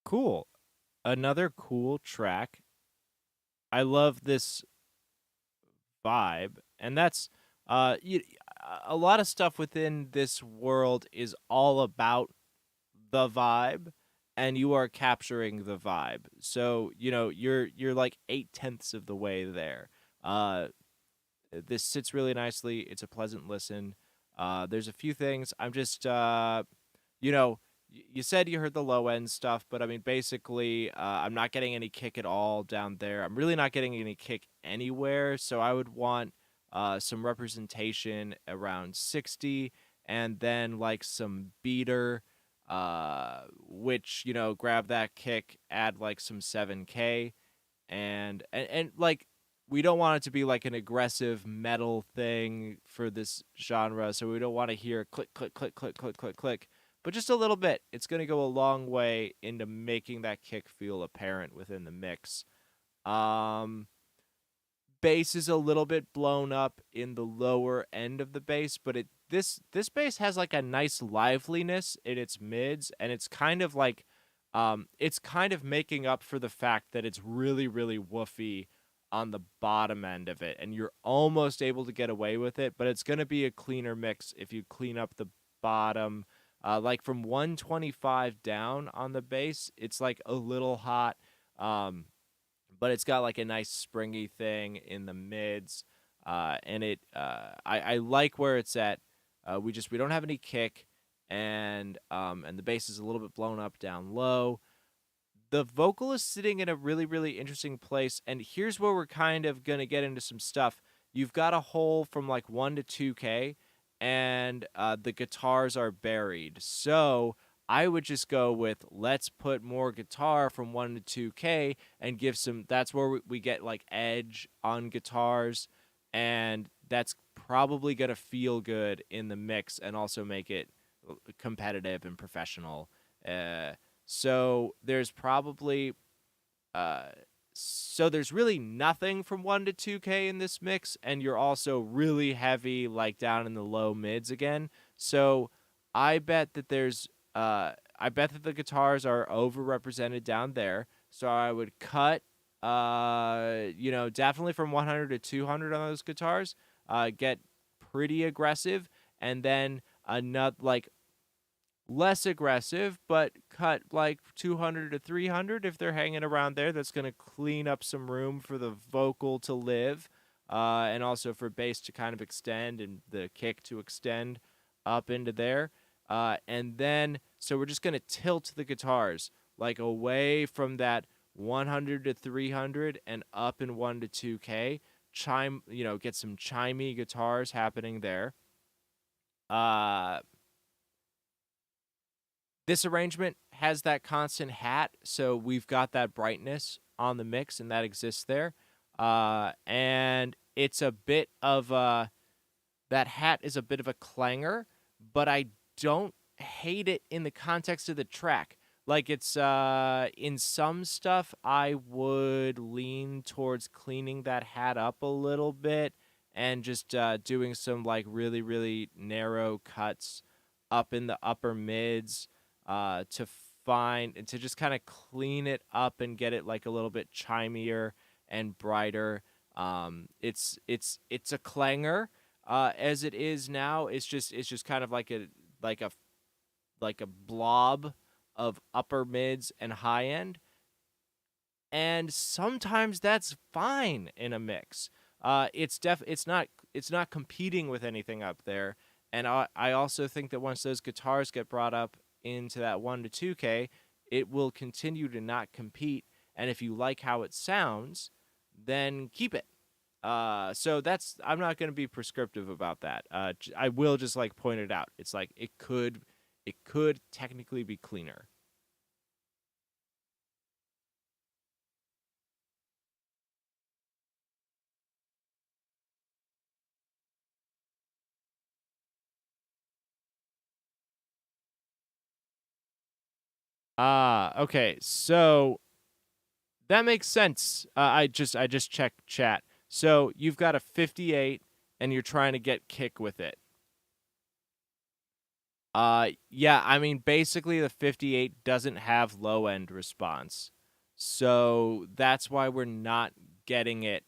Cool. Another cool track. I love this vibe, and that's a lot of stuff within this world is all about the vibe, and you are capturing the vibe. So you're like 8/10 of the way there. Uh, this sits really nicely. It's a pleasant listen. There's a few things I'm just you know, you said you heard the low end stuff, but I mean, basically, I'm not getting any kick at all down there. I'm really not getting any kick anywhere. So I would want some representation around 60, and then like some beater, which, grab that kick, add like some 7K, and like, we don't want it to be like an aggressive metal thing for this genre, so we don't want to hear click click click click click click click, but just a little bit. It's going to go a long way into making that kick feel apparent within the mix. um Bass is a little bit blown up in the lower end of the bass, but this bass has like a nice liveliness in its mids, and it's kind of like it's kind of making up for the fact that it's really really woofy on the bottom end of it, and you're almost able to get away with it, but it's going to be a cleaner mix if you clean up the bottom. Like from 125 down on the bass, it's like a little hot. But it's got like a nice springy thing in the mids, and I like where it's at. We don't have any kick, and the bass is a little bit blown up down low. The vocal is sitting in a really really interesting place, and here's where we're kind of gonna get into some stuff. You've got a hole from like 1 to 2K, and the guitars are buried. So I would just go with, let's put more guitar from 1 to 2K and give some. That's where we get like edge on guitars, and that's probably gonna feel good in the mix and also make it competitive and professional. Uh, so there's probably uh so there's really nothing from 1 to 2K in this mix, and you're also really heavy like down in the low mids again. So I bet that I bet that the guitars are overrepresented down there. So I would cut definitely from 100 to 200 on those guitars. Get pretty aggressive, and then another like less aggressive, but cut like 200 to 300 if they're hanging around there. That's going to clean up some room for the vocal to live, and also for bass to kind of extend and the kick to extend up into there. And then, so we're just going to tilt the guitars like away from that 100 to 300 and up in 1 to 2K. Get some chimey guitars happening there. Uh, This arrangement has that constant hat, so we've got that brightness on the mix, and that exists there. And it's a bit of a that hat is a bit of a clanger, but I don't hate it in the context of the track. Like, it's in some stuff I would lean towards cleaning that hat up a little bit and just doing some like really really narrow cuts up in the upper mids, to just kind of clean it up and get it like a little bit chimier and brighter. It's a clanger, as it is now. It's just kind of like a like a blob of upper mids and high end, and sometimes that's fine in a mix. It's not competing with anything up there, and I also think that once those guitars get brought up into that 1 to 2K, it will continue to not compete. And if you like how it sounds, then keep it. So that's I'm not going to be prescriptive about that. I will just like point it out. It's like it could technically be cleaner. Okay. So that makes sense. I just checked chat. So you've got a 58, and you're trying to get kick with it. Yeah, I mean, basically the 58 doesn't have low end response. So that's why we're not getting it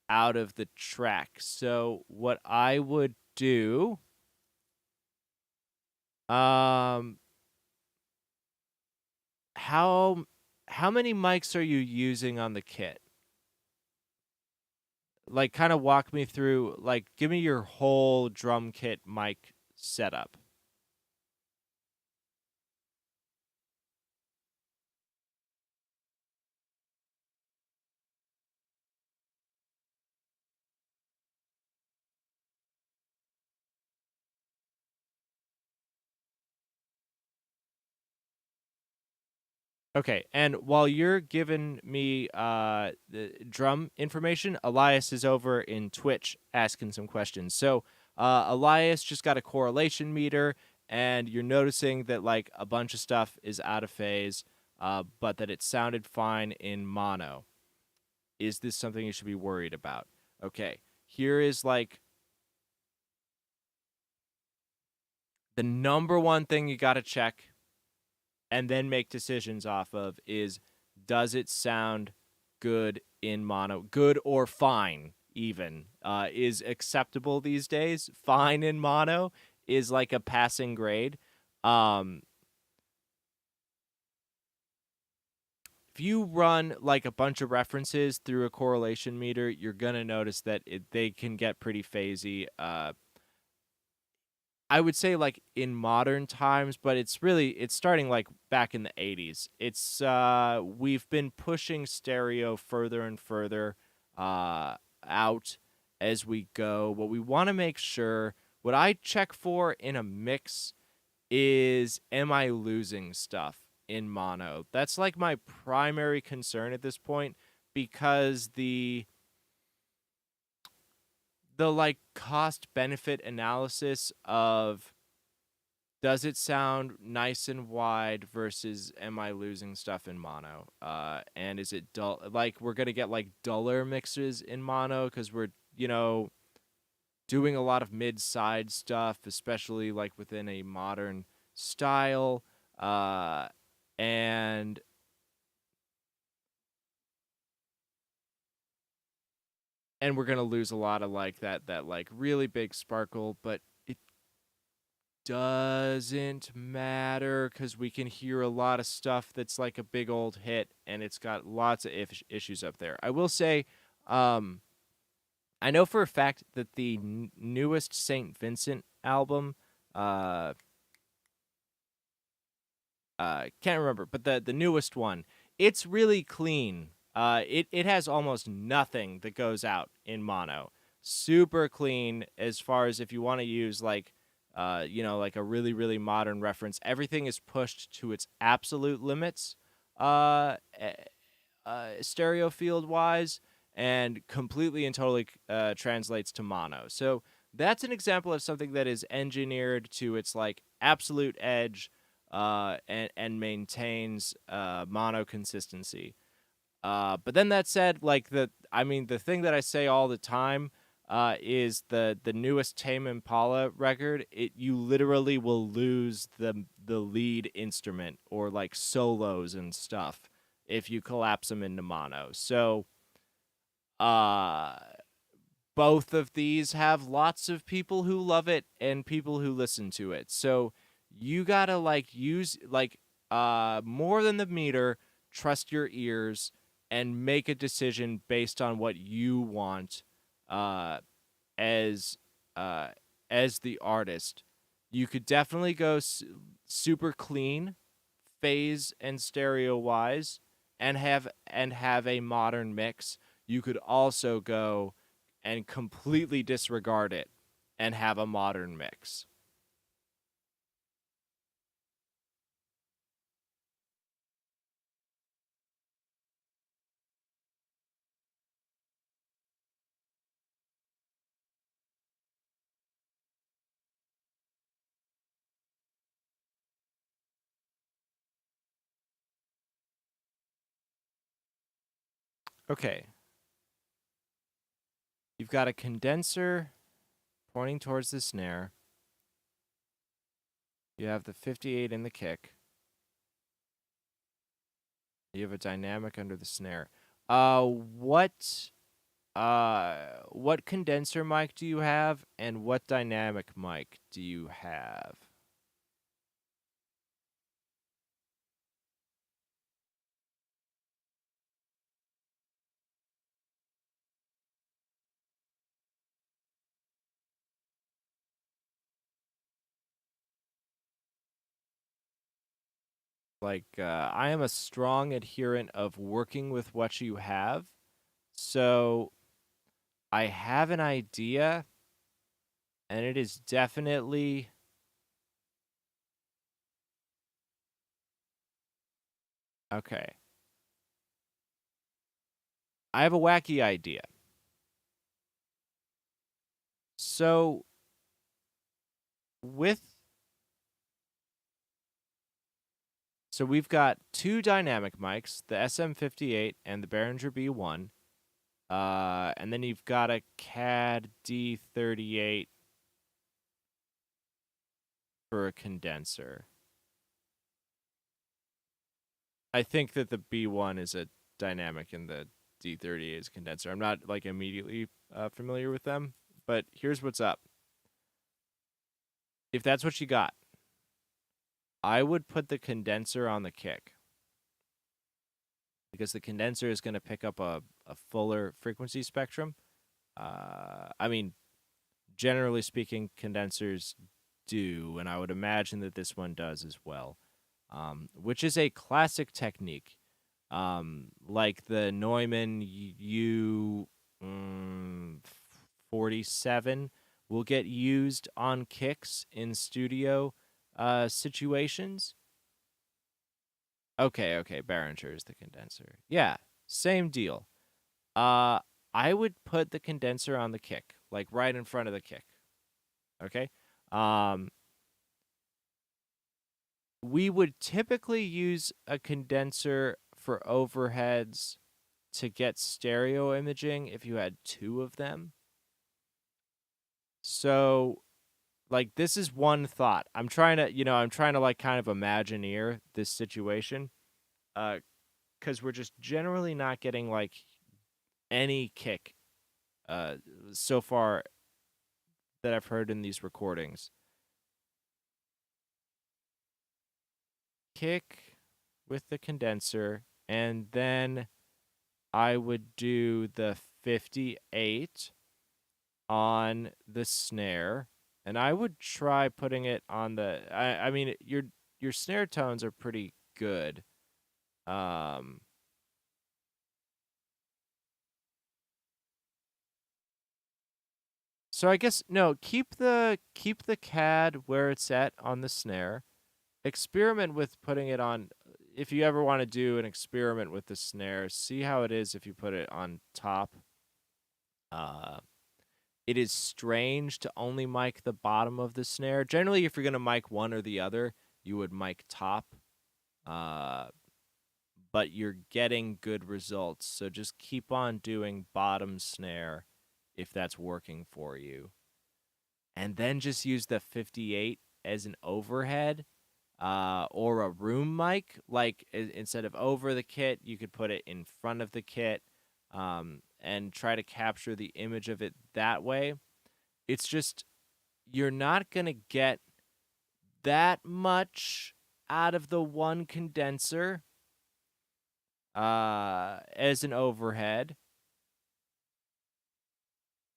out of the track. So what I would do, um, how how many mics are you using on the kit? Like, kind of walk me through. Like, give me your whole drum kit mic setup. Okay, and while you're giving me the drum information, Elias is over in Twitch asking some questions. So, Elias just got a correlation meter, and you're noticing that like a bunch of stuff is out of phase, but that it sounded fine in mono. Is this something you should be worried about? Okay, here is like the number one thing you got to check and then make decisions off of is, does it sound good in mono? Good or fine, even, is acceptable these days. Fine in mono is like a passing grade. Um, if you run like a bunch of references through a correlation meter, you're gonna notice that they can get pretty phasey. I would say like in modern times, but it's starting like back in the 80s. It's we've been pushing stereo further and further out as we go. What we want to make sure, what I check for in a mix is, am I losing stuff in mono? That's like my primary concern at this point, because the like cost benefit analysis of, does it sound nice and wide versus am I losing stuff in mono? And is it dull? Like, we're gonna get like duller mixes in mono because we're, doing a lot of mid-side stuff, especially like within a modern style. And we're gonna lose a lot of like that like really big sparkle, but it doesn't matter because we can hear a lot of stuff that's like a big old hit, and it's got lots of issues up there. I will say, um, I know for a fact that the newest Saint Vincent album, uh, can't remember, but the newest one, it's really clean. It has almost nothing that goes out in mono. Super clean as far as if you want to use like, like a really modern reference. Everything is pushed to its absolute limits, stereo field wise, and completely and totally translates to mono. So that's an example of something that is engineered to its like absolute edge, and maintains mono consistency. But then that said, like the thing that I say all the time is the newest Tame Impala record. You literally will lose the lead instrument or like solos and stuff if you collapse them into mono. So, uh, both of these have lots of people who love it and people who listen to it. So you gotta like use like more than the meter, trust your ears and make a decision based on what you want uh as uh as the artist. You could definitely go super clean, phase and stereo wise, and have a modern mix. You could also go and completely disregard it and have a modern mix. Okay, you've got a condenser pointing towards the snare. You have the 58 in the kick. You have a dynamic under the snare. What condenser mic do you have, and what dynamic mic do you have? I am a strong adherent of working with what you have. So I have an idea, and it is definitely okay. I have a wacky idea. So with so we've got two dynamic mics, the SM58 and the Behringer B1. And then you've got a CAD D38 for a condenser. I think that the B1 is a dynamic and the D38 is a condenser. I'm not like immediately familiar with them, but here's what's up. If that's what you got, I would put the condenser on the kick because the condenser is going to pick up a fuller frequency spectrum. I mean, generally speaking, condensers do, and I would imagine that this one does as well, which is a classic technique. Like the Neumann U47 will get used on kicks in studio situations. Okay, Behringer is the condenser. Yeah, same deal. Uh, I would put the condenser on the kick, like right in front of the kick. Okay. Um, we would typically use a condenser for overheads to get stereo imaging if you had two of them. So, like, this is one thought. I'm trying to like kind of imagineer this situation. Because we're just generally not getting like any kick uh so far that I've heard in these recordings. Kick with the condenser, and then I would do the 58 on the snare, and I would try putting it on the I mean your snare tones are pretty good. Um so I guess no, keep the CAD where it's at on the snare. Experiment with putting it on if you ever want to do an experiment with the snare, see how it is if you put it on top. Uh it is strange to only mic the bottom of the snare. Generally, if you're going to mic one or the other, you would mic top. Uh, but you're getting good results. So just keep on doing bottom snare if that's working for you. And then just use the 58 as an overhead or a room mic. Like instead of over the kit, you could put it in front of the kit and try to capture the image of it that way. It's just you're not going to get that much out of the one condenser as an overhead,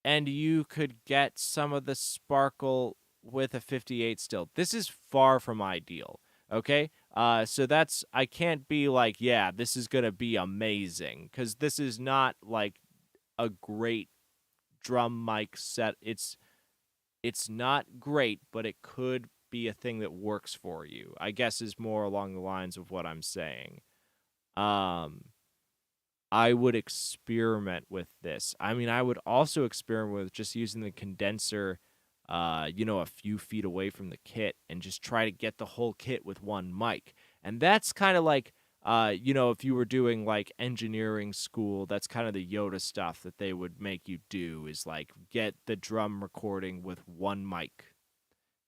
and you could get some of the sparkle with a 58 still. This is far from ideal. Okay, so that's I can't be like, yeah, this is gonna be amazing because this is not like a great drum mic set. It's not great, but it could be a thing that works for you. I guess is more along the lines of what I'm saying. Um, I would experiment with this. I mean, I would also experiment with just using the condenser, a few feet away from the kit and just try to get the whole kit with one mic. And that's kind of like, if you were doing like engineering school, that's kind of the Yoda stuff that they would make you do is like get the drum recording with one mic.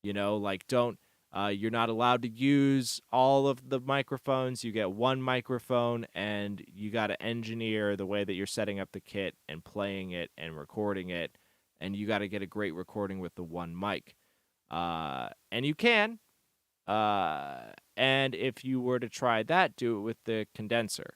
Like don't You're not allowed to use all of the microphones. You get one microphone, and you got to engineer the way that you're setting up the kit and playing it and recording it. And you got to get a great recording with the one mic. And you can. And if you were to try that, do it with the condenser.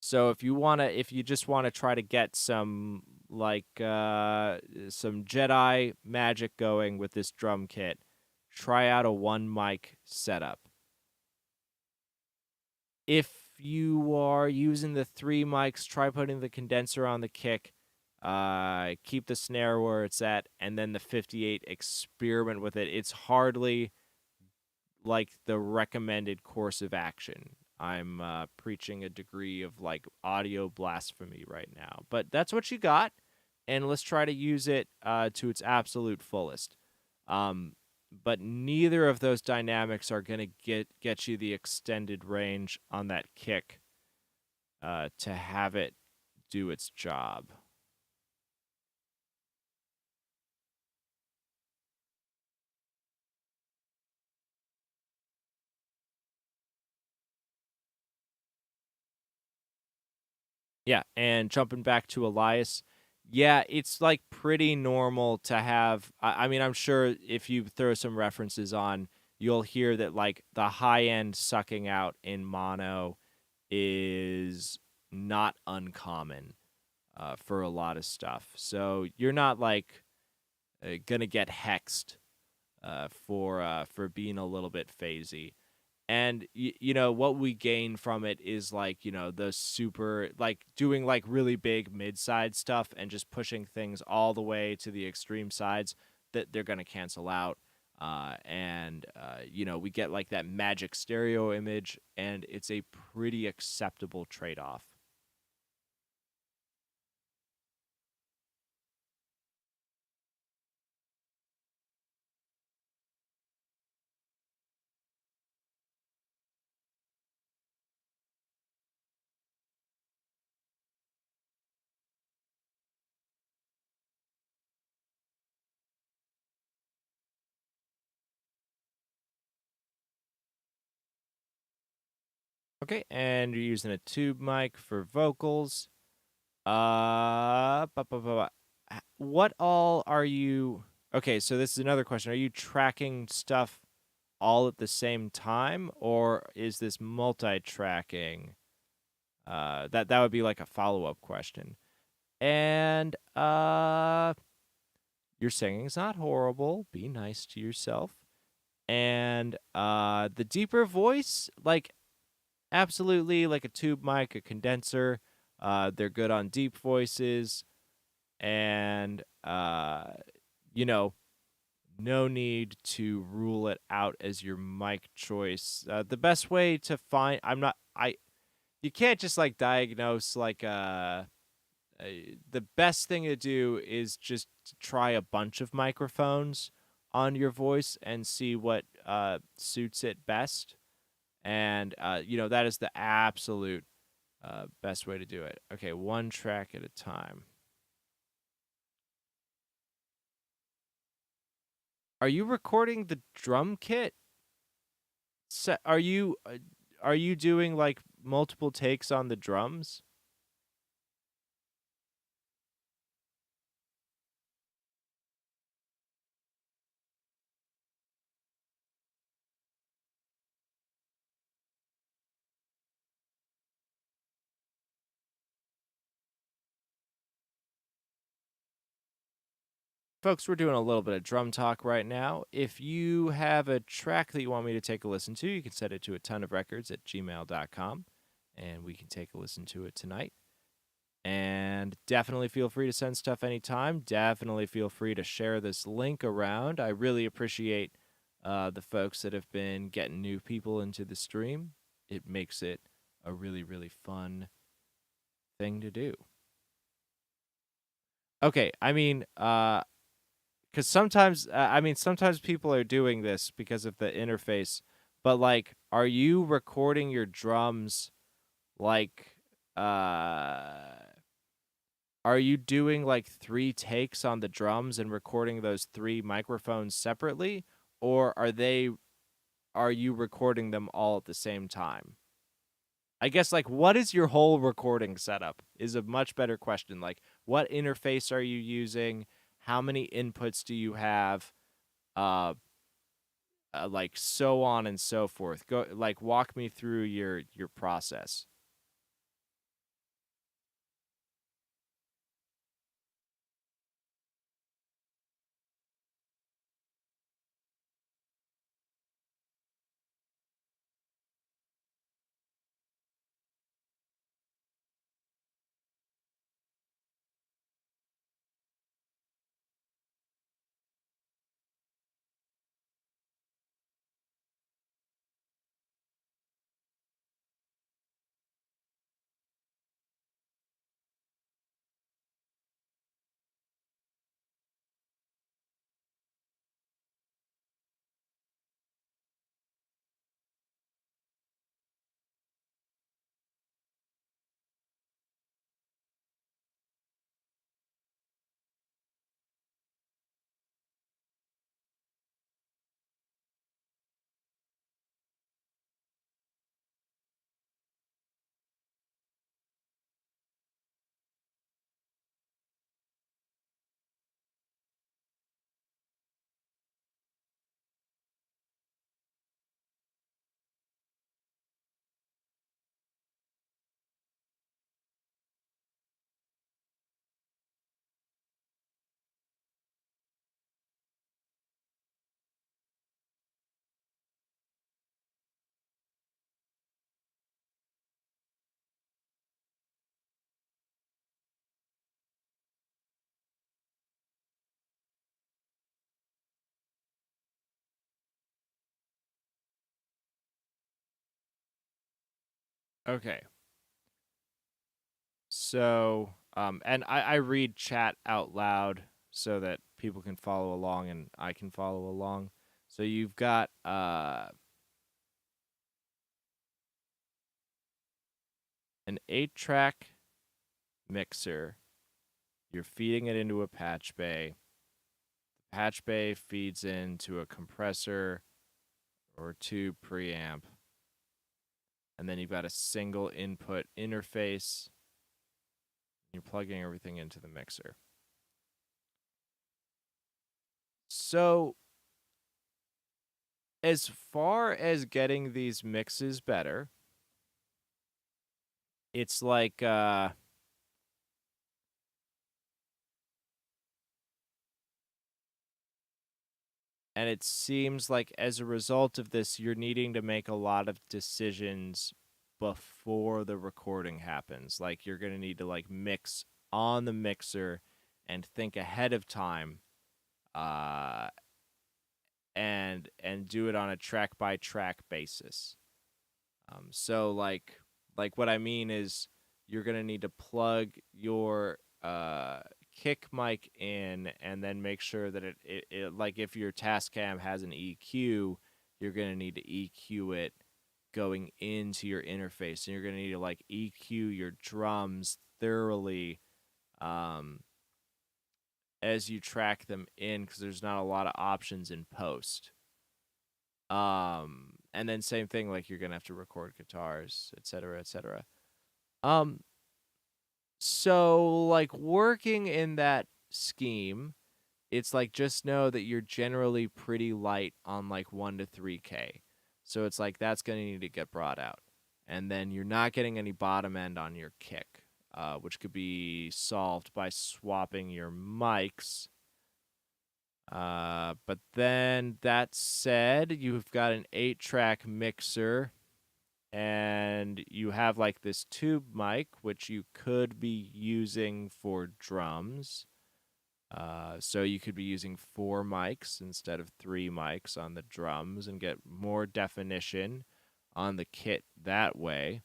So if you just wanna try to get some some Jedi magic going with this drum kit, try out a one mic setup. If you are using the three mics, try putting the condenser on the kick. Keep the snare where it's at, and then the 58. Experiment with it. It's hardly like the recommended course of action. I'm preaching a degree of like audio blasphemy right now, but that's what you got, and let's try to use it to its absolute fullest. Um, but neither of those dynamics are gonna get you the extended range on that kick to have it do its job. Yeah, and jumping back to Elias, yeah, it's like pretty normal to have. I mean, I'm sure if you throw some references on, you'll hear that like the high end sucking out in mono is not uncommon for a lot of stuff. So you're not like gonna get hexed for being a little bit phasey. And you know what we gain from it is like, you know, the super like doing like really big mid-side stuff and just pushing things all the way to the extreme sides that they're going to cancel out. You know, we get like that magic stereo image, and it's a pretty acceptable trade-off. Okay, and you're using a tube mic for vocals. What all are you? Okay, so this is another question. Are you tracking stuff all at the same time, or is this multi-tracking? That would be like a follow-up question. And your singing's not horrible. Be nice to yourself. And the deeper voice, like absolutely, like a tube mic, a condenser. They're good on deep voices, and you know, no need to rule it out as your mic choice. The best way to find I'm not I you can't just like diagnose like the best thing to do is just try a bunch of microphones on your voice and see what suits it best. And you know, that is the absolute best way to do it. Okay, one track at a time. Are you recording the drum kit? Are you doing like multiple takes on the drums? Folks, we're doing a little bit of drum talk right now. If you have a track that you want me to take a listen to, you can send it to atonuvrecords at gmail.com, and we can take a listen to it tonight. And definitely feel free to send stuff anytime. Definitely feel free to share this link around. I really appreciate the folks that have been getting new people into the stream. It makes it a really, really fun thing to do. Okay, I mean, because sometimes, sometimes people are doing this because of the interface, but like, are you recording your drums like, are you doing like three takes on the drums and recording those three microphones separately? or are you recording them all at the same time? I guess like what is your whole recording setup is a much better question. Like what interface are you using? How many inputs do you have? Uh, like so on and so forth. Go like walk me through your process. Okay. So, and I read chat out loud so that people can follow along and I can follow along. So you've got an 8-track mixer. You're feeding it into a patch bay. The patch bay feeds into a compressor or two preamp. And then you've got a single input interface. You're plugging everything into the mixer. So, as far as getting these mixes better, it's like and it seems like as a result of this you're needing to make a lot of decisions before the recording happens. Like you're going to need to like mix on the mixer and think ahead of time uh and do it on a track by track basis. So like what I mean is you're gonna need to plug your kick mic in and then make sure that it like if your Tascam has an EQ, you're gonna need to EQ it going into your interface, and you're gonna need to like EQ your drums thoroughly um, as you track them in because there's not a lot of options in post. And then same thing, like you're gonna have to record guitars, etc., etc. Um, so like working in that scheme, it's like just know that you're generally pretty light on like 1 to 3K. So it's like that's gonna need to get brought out, and then you're not getting any bottom end on your kick, which could be solved by swapping your mics. But then that said, you've got an 8-track mixer and you have like this tube mic, which you could be using for drums. So you could be using 4 mics instead of 3 mics on the drums and get more definition on the kit that way.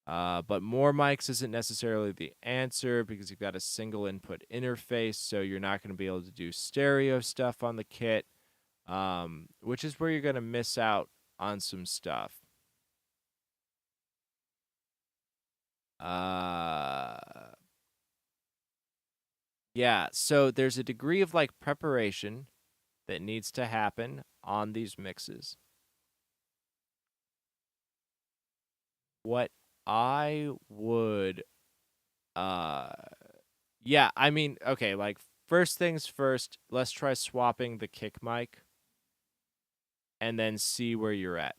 But more mics isn't necessarily the answer because you've got a single input interface, so you're not going to be able to do stereo stuff on the kit, which is where you're going to miss out on some stuff. Uh, yeah, so there's a degree of like preparation that needs to happen on these mixes. What I would uh yeah, I mean, okay, like first things first, let's try swapping the kick mic and then see where you're at.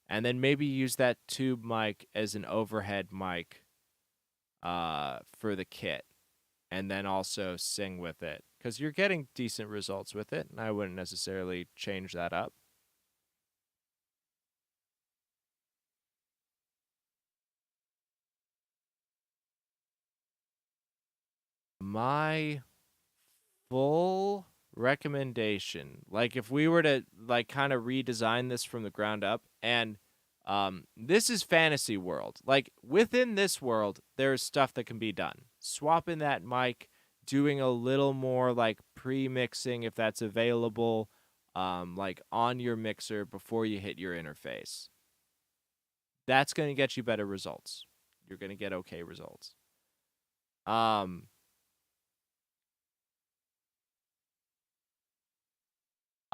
And then maybe use that tube mic as an overhead mic for the kit, and then also sing with it because you're getting decent results with it, and I wouldn't necessarily change that up. My full recommendation, like if we were to like kind of redesign this from the ground up, and this is fantasy world. Like within this world, there's stuff that can be done. Swapping that mic, doing a little more like pre-mixing if that's available, like on your mixer before you hit your interface. That's going to get you better results. You're going to get okay results. Um,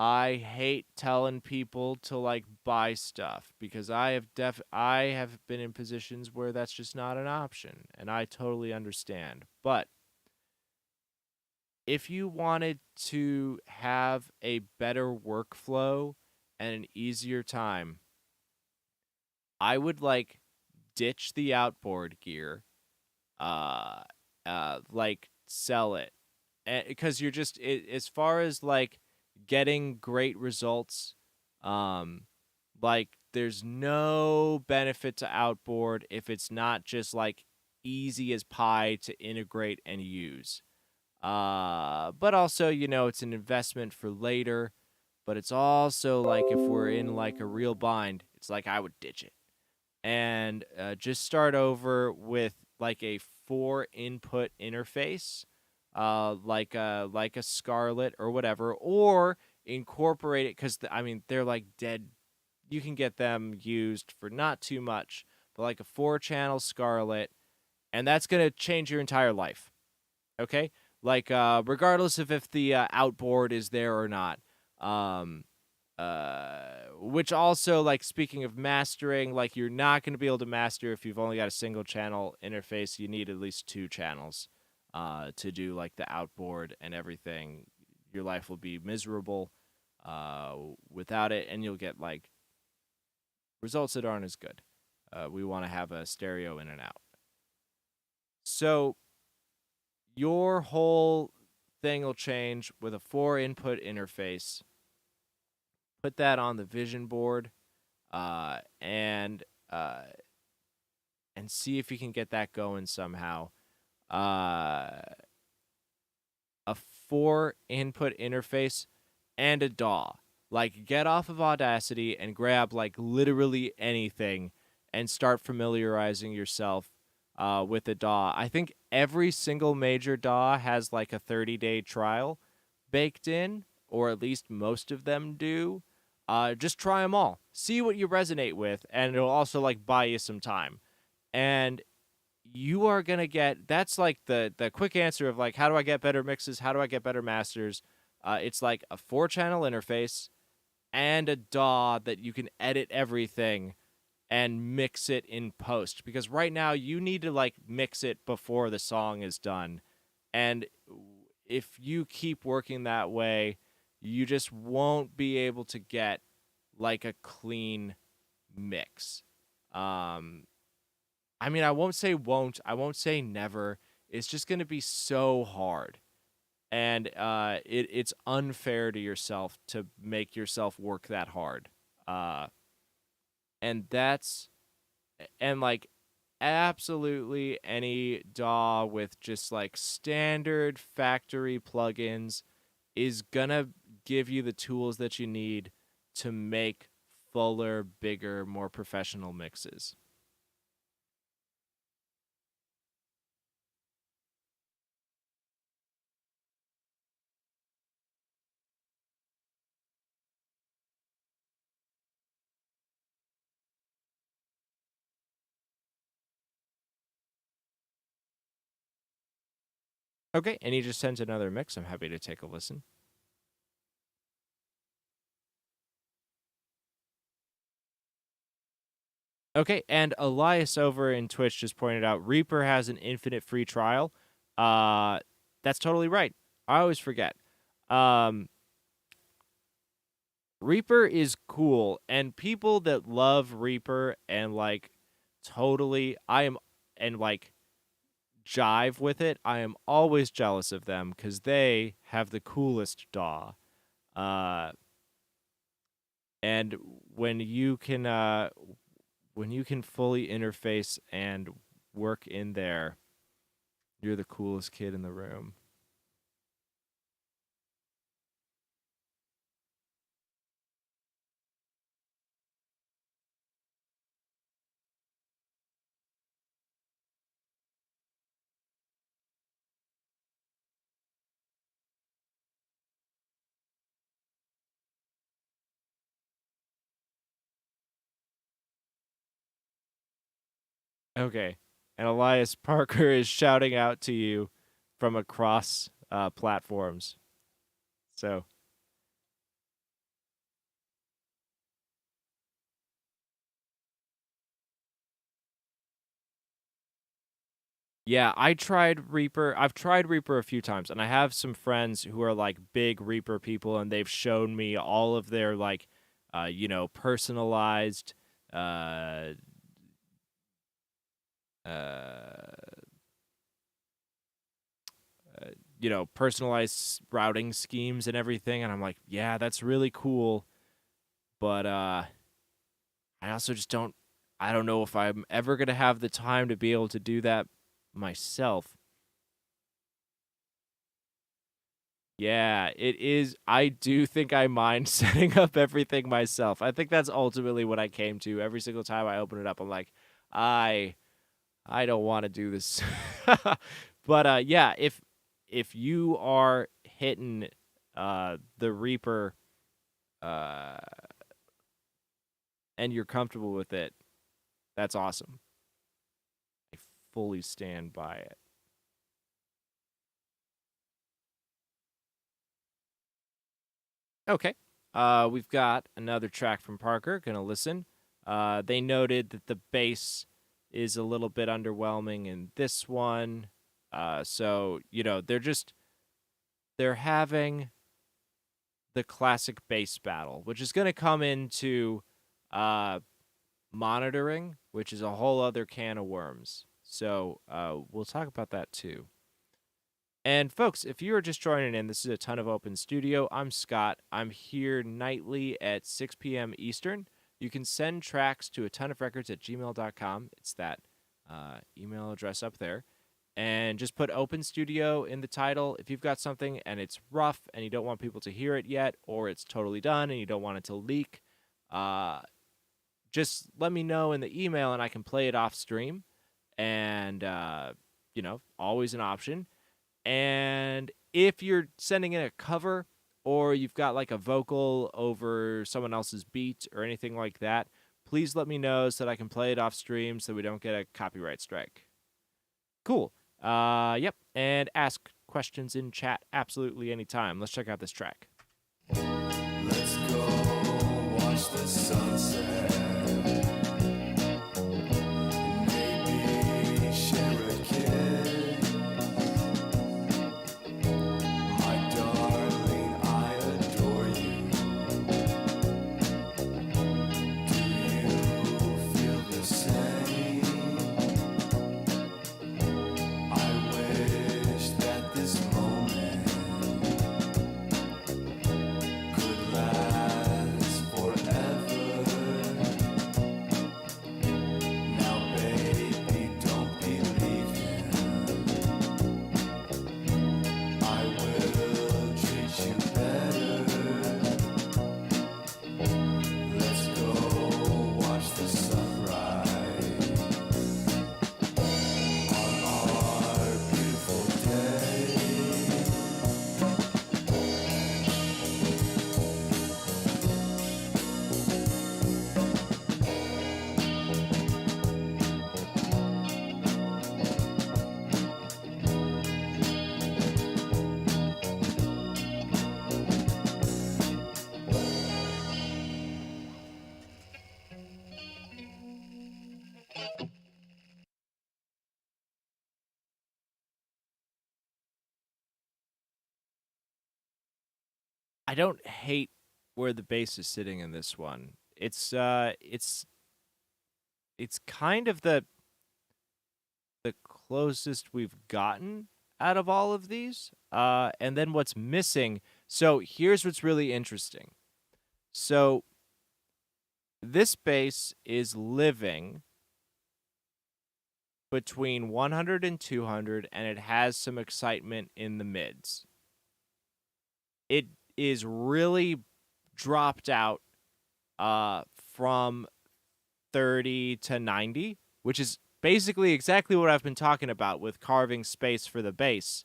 I hate telling people to like buy stuff because I have been in positions where that's just not an option, and I totally understand. But if you wanted to have a better workflow and an easier time, I would like ditch the outboard gear, uh like sell it. Because you're just as far as like getting great results, um like there's no benefit to outboard if it's not just like easy as pie to integrate and use. But also, it's an investment for later, but it's also like if we're in like a real bind, it's like I would ditch it and just start over with like a 4 input interface, like a Scarlet or whatever, or incorporate it because I mean they're like dead. You can get them used for not too much, but like a 4 channel Scarlet, and that's gonna change your entire life. Okay, like regardless of if the outboard is there or not. Um, which also, like, speaking of mastering, like you're not going to be able to master if you've only got a single channel interface. You need at least 2 channels to do like the outboard and everything. Your life will be miserable uh without it, and you'll get like results that aren't as good. We want to have a stereo in and out. So your whole thing will change with a 4 input interface. Put that on the vision board, uh, and uh, and see if you can get that going somehow. Uh, a 4 input interface and a DAW. Like, get off of Audacity and grab like literally anything and start familiarizing yourself with the DAW. I think every single major DAW has like a 30-day trial baked in, or at least most of them do. Just try them all, see what you resonate with, and it'll also like buy you some time. And you are gonna get that's like the quick answer of like how do I get better mixes, how do I get better masters. It's like a 4 channel interface and a DAW that you can edit everything and mix it in post, because right now you need to like mix it before the song is done, and if you keep working that way you just won't be able to get like a clean mix. um I mean, I won't say won't. I won't say never. It's just going to be so hard. And it's unfair to yourself to make yourself work that hard. Uh, and that's, and like absolutely any DAW with just like standard factory plugins is going to give you the tools that you need to make fuller, bigger, more professional mixes. Okay, and he just sent another mix. I'm happy to take a listen. Okay, and Elias over in Twitch just pointed out Reaper has an infinite free trial. That's totally right. I always forget. Um, Reaper is cool, and people that love Reaper and like totally, I am, and like jive with it, I am always jealous of them because they have the coolest DAW. Uh, and when you can, when you can fully interface and work in there, you're the coolest kid in the room. Okay. And Elias Parker is shouting out to you from across platforms. So, yeah, I tried Reaper. I've tried Reaper a few times, and I have some friends who are like big Reaper people, and they've shown me all of their like, personalized, uh, uh, personalized routing schemes and everything. And I'm like, yeah, that's really cool, but I also just don't. I don't know if I'm ever gonna have the time to be able to do that myself. Yeah, it is. I do think I mind setting up everything myself. I think that's ultimately what I came to. Every single time I open it up, I'm like, I I don't want to do this. But yeah, if you are hitting the Reaper uh and you're comfortable with it, that's awesome. I fully stand by it. Okay. We've got another track from Parker. Gonna listen. They noted that the bass is a little bit underwhelming in this one. So they're having the classic bass battle, which is gonna come into uh monitoring, which is a whole other can of worms. So we'll talk about that too. And folks, if you are just joining in, this is a Ton of Open Studio. I'm Scott. I'm here nightly at 6 p.m. Eastern. You can send tracks to atonuvrecords@gmail.com. It's that email address up there. And just put Open Studio in the title. If you've got something and it's rough and you don't want people to hear it yet, or it's totally done and you don't want it to leak, uh, just let me know in the email and I can play it off stream. And, always an option. And if you're sending in a cover or you've got like a vocal over someone else's beat or anything like that, please let me know so that I can play it off stream so we don't get a copyright strike. Cool. Yep. And ask questions in chat absolutely anytime. Let's check out this track. Let's go watch the sunset. Maybe share a kiss. My darling, I adore you. Do you feel the same? I wish that this moment I don't hate where the bass is sitting in this one. It's kind of the closest we've gotten out of all of these. And then what's missing. So here's what's really interesting. So this bass is living between 100 and 200, and it has some excitement in the mids. It is really dropped out from 30 to 90, which is basically exactly what I've been talking about with carving space for the bass.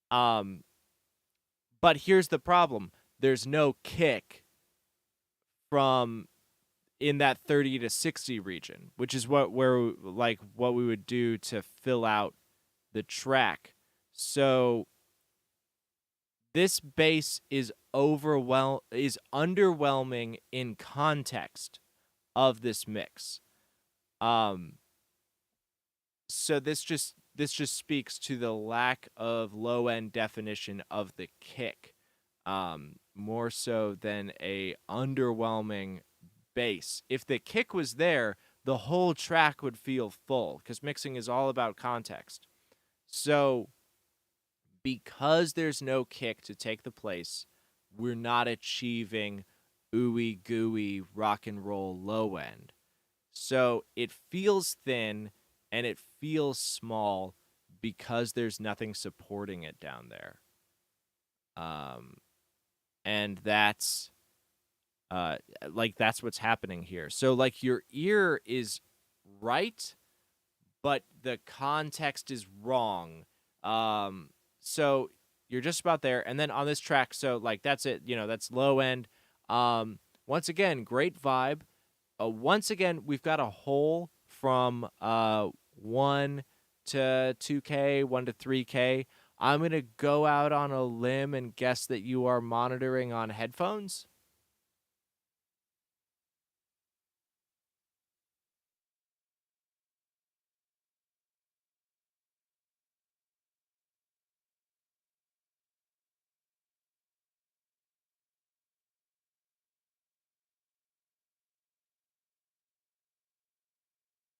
But here's the problem. There's no kick from in that 30 to 60 region, which is what we would do to fill out the track. So this bass is underwhelming in context of this mix. So this just speaks to the lack of low end definition of the kick, more so than a underwhelming bass. If the kick was there, the whole track would feel full because mixing is all about context. So because there's no kick to take the place, we're not achieving ooey gooey rock and roll low end. So it feels thin and it feels small because there's nothing supporting it down there. And that's that's what's happening here. So like your ear is right, but the context is wrong. So you're just about there. And then on this track, so like that's it, that's low end. Once again, great vibe. Once again, we've got a hole from 1 to 2K, 1 to 3K. I'm going to go out on a limb and guess that you are monitoring on headphones.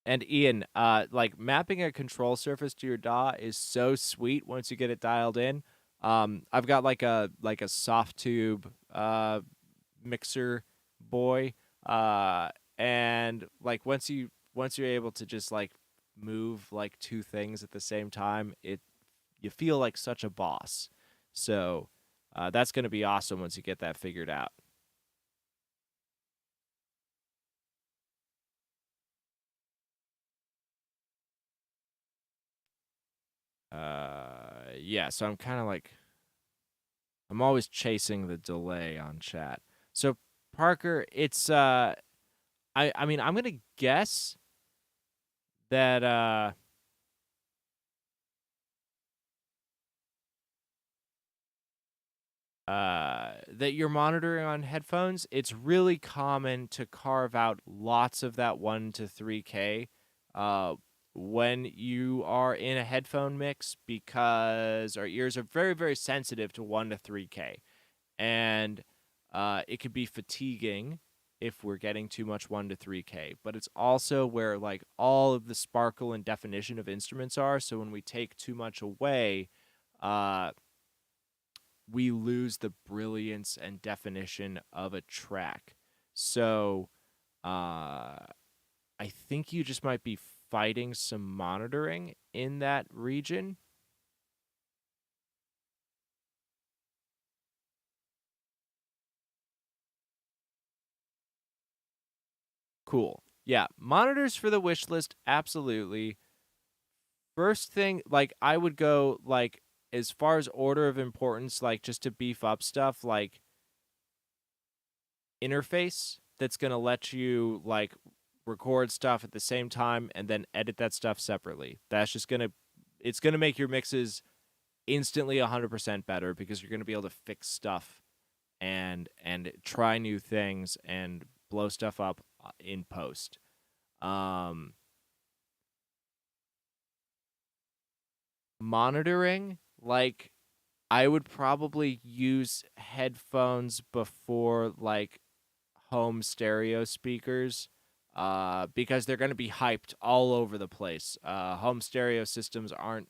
And Ian, like mapping a control surface to your DAW is so sweet once you get it dialed in. I've got like a soft tube mixer boy, and like once you're able to just like move like two things at the same time, you feel like such a boss. So that's gonna be awesome once you get that figured out. Yeah, so I'm kind of like I'm always chasing the delay on chat. So Parker, it's I mean I'm gonna guess that that you're monitoring on headphones. It's really common to carve out lots of that 1 to 3K when you are in a headphone mix because our ears are very, very sensitive to 1 to 3K. And it could be fatiguing if we're getting too much 1 to 3K, but it's also where like all of the sparkle and definition of instruments are. So when we take too much away, we lose the brilliance and definition of a track. So I think you just might be fighting some monitoring in that region. Cool. Yeah, monitors for the wish list, absolutely. First thing, like I would go like as far as order of importance, like just to beef up stuff, like interface that's gonna let you like record stuff at the same time and then edit that stuff separately. That's just it's gonna make your mixes instantly 100% better because you're gonna be able to fix stuff and try new things and blow stuff up in post. Um, Monitoring, like I would probably use headphones before like home stereo speakers, because they're going to be hyped all over the place. Home stereo systems aren't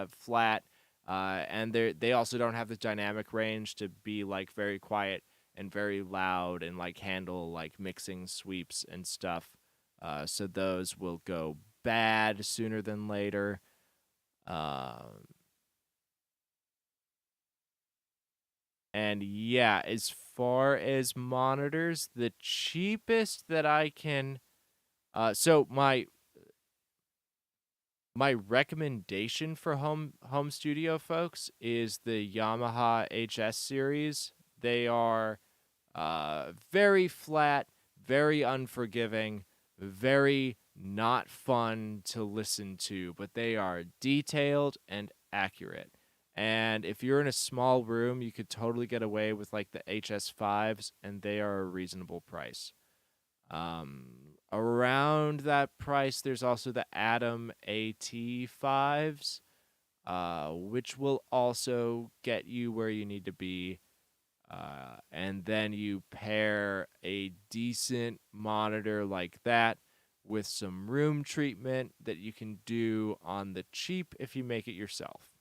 flat, and they also don't have the dynamic range to be like very quiet and very loud and like handle like mixing sweeps and stuff. So those will go bad sooner than later. Um, and yeah, as far as monitors, the cheapest that I can so my recommendation for home studio folks is the Yamaha HS series. They are very flat, very unforgiving, very not fun to listen to, but they are detailed and accurate. And if you're in a small room, you could totally get away with like the HS5s, and they are a reasonable price. Around that price, there's also the Atom AT5s, which will also get you where you need to be. And then you pair a decent monitor like that with some room treatment that you can do on the cheap if you make it yourself.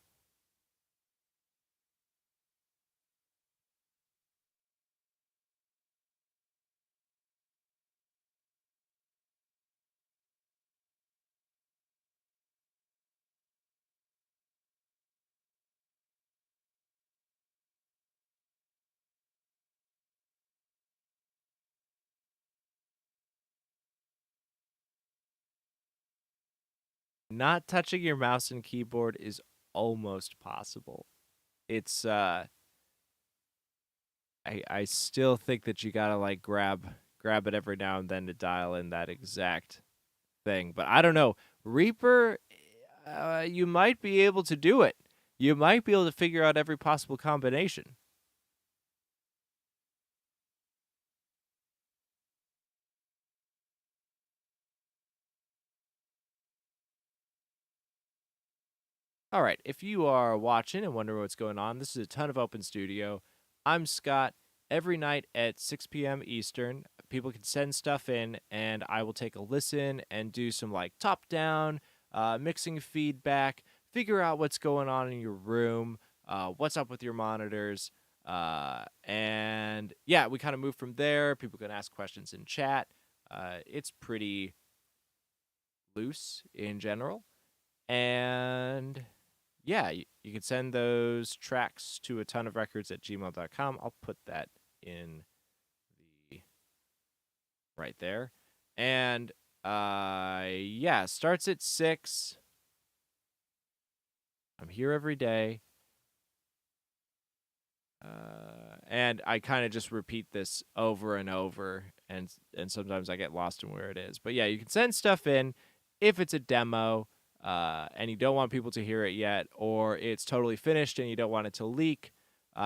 Not touching your mouse and keyboard is almost possible. It's I still think that you gotta like grab it every now and then to dial in that exact thing. But I don't know. Reaper, you might be able to do it. You might be able to figure out every possible combination. All right, if you are watching and wondering what's going on, this is a ton of open studio. I'm Scott. Every night at 6 p.m. Eastern, people can send stuff in, and I will take a listen and do some like top down mixing feedback, figure out what's going on in your room, what's up with your monitors. And yeah, we kind of move from there. People can ask questions in chat. It's pretty loose in general. And yeah, you can send those tracks to atonuvrecords@gmail.com. I'll put that in the right there. And yeah, starts at 6. I'm here every day. And I kind of just repeat this over and over, and sometimes I get lost in where it is. But yeah, you can send stuff in if it's a demo, and you don't want people to hear it yet, or it's totally finished and you don't want it to leak.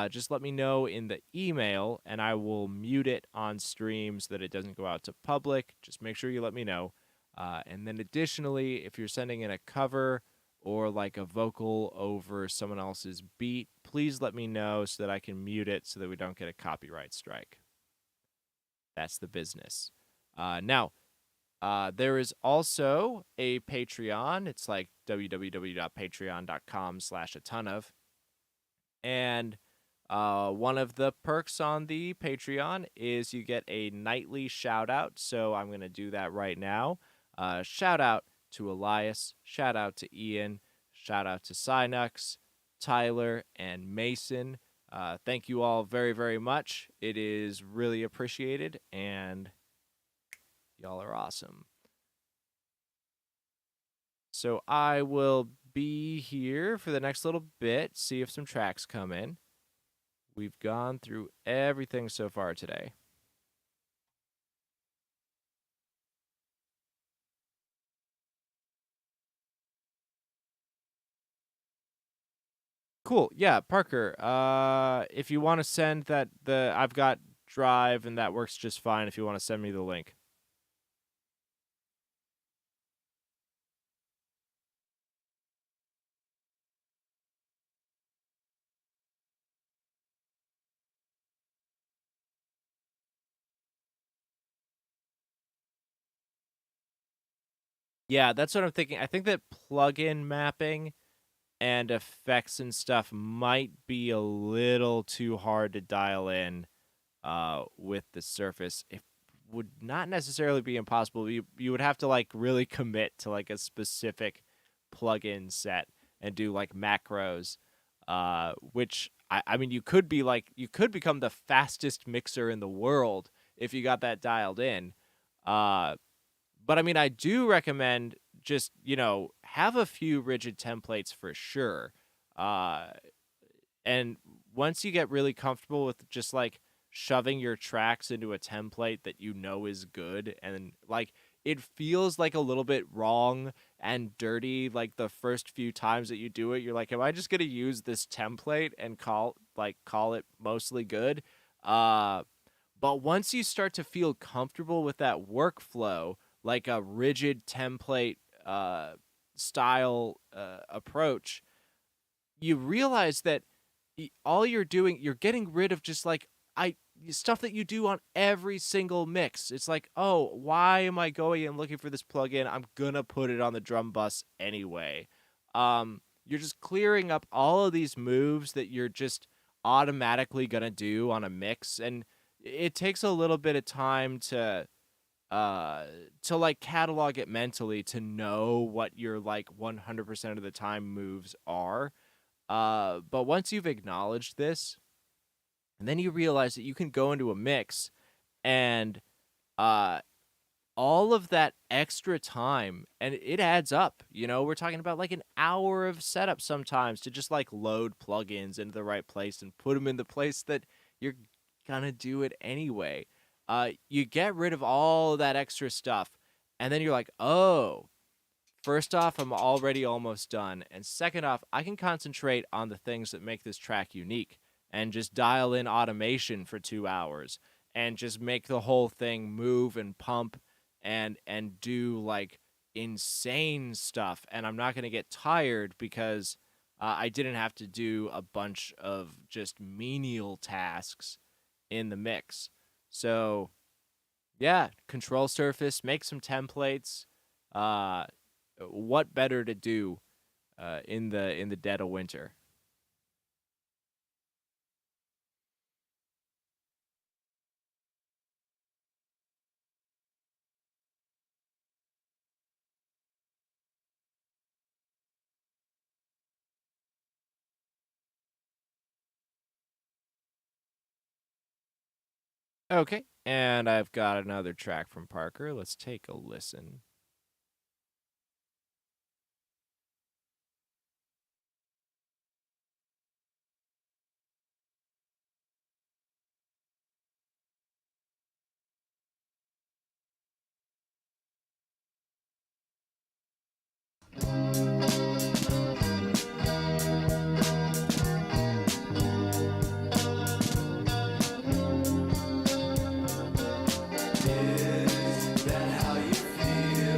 Just let me know in the email, and I will mute it on stream so that it doesn't go out to public. Just make sure you let me know. And then additionally, if you're sending in a cover or like a vocal over someone else's beat, please let me know so that I can mute it so that we don't get a copyright strike. That's the business. Now, there is also a Patreon. It's like www.patreon.com/atonuv. And one of the perks on the Patreon is you get a nightly shout out. So I'm going to do that right now. Shout out to Elias. Shout out to Ian. Shout out to Synux, Tyler, and Mason. Thank you all very, very much. It is really appreciated, and y'all are awesome. So I will be here for the next little bit, see if some tracks come in. We've gone through everything so far today. Cool. Yeah, Parker. If you want to send that I've got Drive and that works just fine if you want to send me the link. Yeah, that's what I'm thinking. I think that plugin mapping and effects and stuff might be a little too hard to dial in with the Surface. It would not necessarily be impossible. You would have to like really commit to like a specific plugin set and do like macros, which I mean you could become the fastest mixer in the world if you got that dialed in. Uh, but I mean, I do recommend just, have a few rigid templates for sure. Uh, and once you get really comfortable with just like shoving your tracks into a template that you know is good, and like it feels like a little bit wrong and dirty like the first few times that you do it, you're like, am I just going to use this template and call it mostly good? Uh but once you start to feel comfortable with that workflow, like a rigid template style approach, you realize that all you're doing, you're getting rid of just like I stuff that you do on every single mix. It's like, oh, why am I going and looking for this plugin? I'm gonna put it on the drum bus anyway. You're just clearing up all of these moves that you're just automatically gonna do on a mix, and it takes a little bit of time to like catalog it mentally to know what your like 100% of the time moves are. But once you've acknowledged this, and then you realize that you can go into a mix and uh all of that extra time, and it adds up. We're talking about like an hour of setup sometimes to just like load plugins into the right place and put them in the place that you're gonna do it anyway. You get rid of all of that extra stuff, and then you're like, oh, first off, I'm already almost done. And second off, I can concentrate on the things that make this track unique and just dial in automation for 2 hours and just make the whole thing move and pump and do like insane stuff. And I'm not going to get tired because I didn't have to do a bunch of just menial tasks in the mix. So, yeah, control surface, make some templates. Uh, what better to do in the dead of winter? Okay, and I've got another track from Parker. Let's take a listen. Is that how you feel?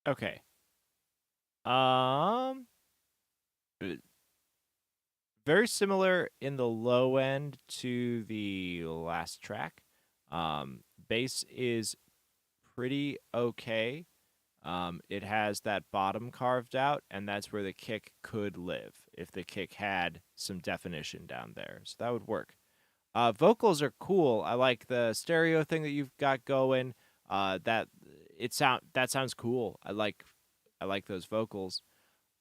Okay. Um, uh, very similar in the low end to the last track. Bass is pretty okay. It has that bottom carved out, and that's where the kick could live if the kick had some definition down there. So that would work. Vocals are cool. I like the stereo thing that you've got going. That sounds cool. I like those vocals.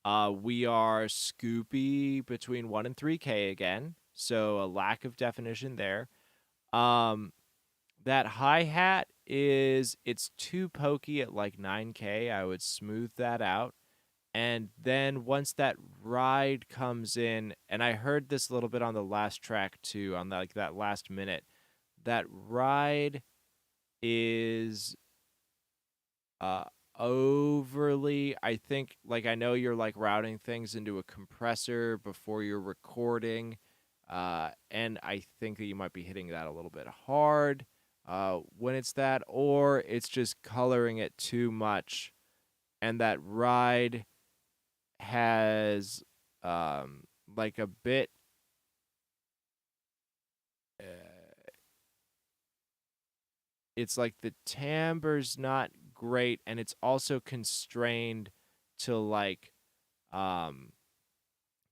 We are scoopy between 1 and 3K again, so a lack of definition there. Um, that hi hat is it's too pokey at like 9K. I would smooth that out. And then once that ride comes in, and I heard this a little bit on the last track too, on like that last minute, that ride is uh overly, I think, like, I know you're like routing things into a compressor before you're recording, and I think that you might be hitting that a little bit hard when it's that, or it's just coloring it too much, and that ride has like a bit uh, it's like the timbre's not great, and it's also constrained to like um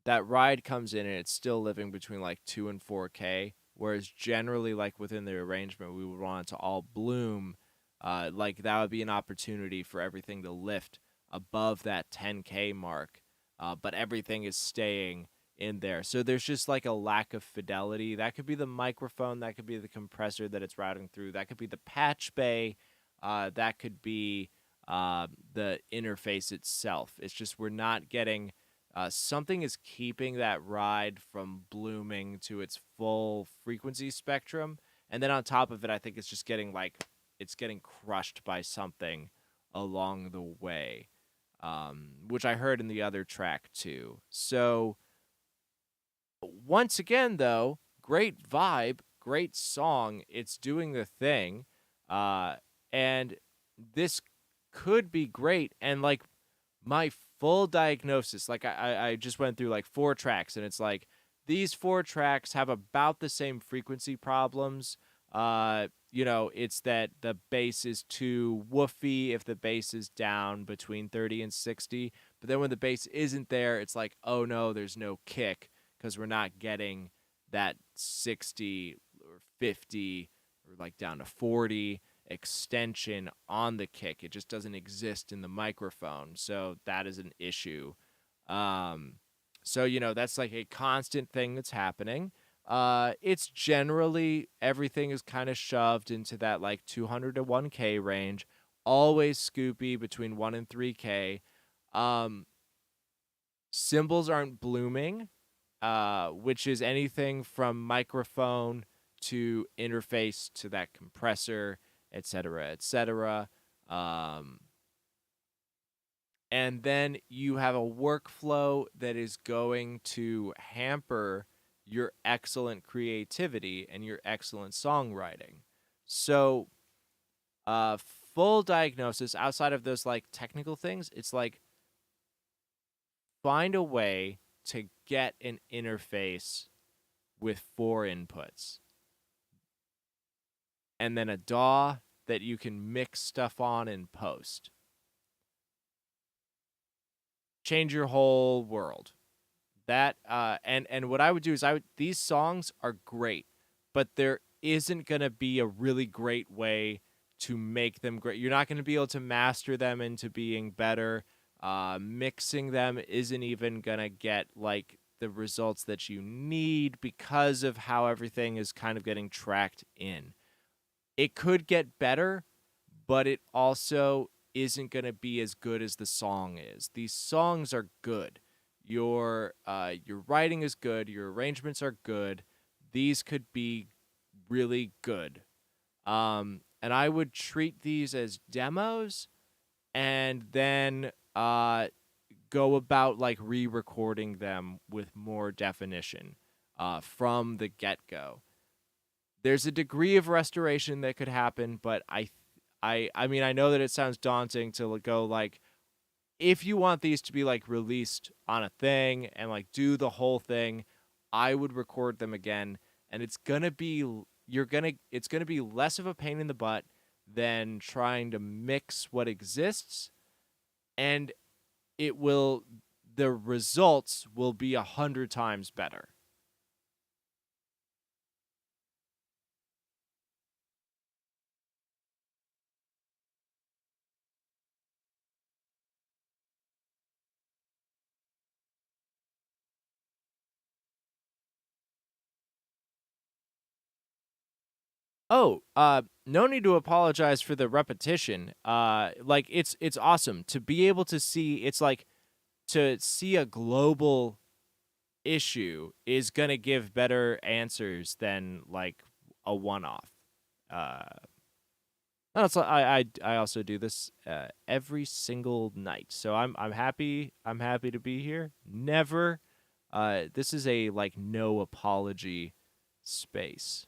that ride comes in and it's still living between like 2 and 4K, whereas generally like within the arrangement we would want it to all bloom. Like that would be an opportunity for everything to lift above that 10K mark, but everything is staying in there. So there's just like a lack of fidelity. That could be the microphone, that could be the compressor that it's routing through, that could be the patch bay, that could be the interface itself. It's just we're not getting something is keeping that ride from blooming to its full frequency spectrum. And then on top of it, I think it's just getting like it's getting crushed by something along the way, which I heard in the other track too. So once again, though, great vibe, great song. It's doing the thing, uh, and this could be great. And like my full diagnosis, like I just went through like 4 tracks, and it's like these 4 tracks have about the same frequency problems. It's that the bass is too woofy if the bass is down between 30 and 60. But then when the bass isn't there, it's like, oh no, there's no kick because we're not getting that 60 or 50 or like down to 40 extension on the kick. It just doesn't exist in the microphone. So that is an issue. Um, so that's like a constant thing that's happening. It's generally everything is kind of shoved into that like 200 to 1K range, always scoopy between 1 and 3K. Um, Cymbals aren't blooming, which is anything from microphone to interface to that compressor, et cetera, et cetera. Um, and then you have a workflow that is going to hamper your excellent creativity and your excellent songwriting. So, uh, full diagnosis outside of those like technical things, it's like find a way to get an interface with 4 inputs and then a DAW that you can mix stuff on in post. Change your whole world. And what I would do is these songs are great, but there isn't going to be a really great way to make them great. You're not going to be able to master them into being better. Mixing them isn't even going to get like the results that you need because of how everything is kind of getting tracked in. It could get better, but it also isn't going to be as good as the song is. These songs are good. Your writing is good, your arrangements are good. These could be really good. And I would treat these as demos and then go about like re-recording them with more definition from the get-go. There's a degree of restoration that could happen, but I mean, I know that it sounds daunting to go like, if you want these to be like released on a thing and like do the whole thing, I would record them again, and it's gonna be less of a pain in the butt than trying to mix what exists, and it will the results will be 100 times better. Oh, no need to apologize for the repetition. Like it's awesome to be able to see. It's like to see a global issue is gonna give better answers than like a one-off. Uh, also, I also do this every single night, so I'm happy. I'm happy to be here. Never. This is a like no apology space.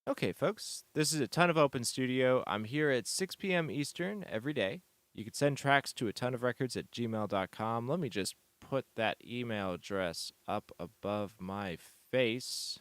Okay, folks, this is a ton of open studio. I'm here at 6 p.m. Eastern every day. You can send tracks to atonuvrecords at gmail.com. Let me just put that email address up above my face.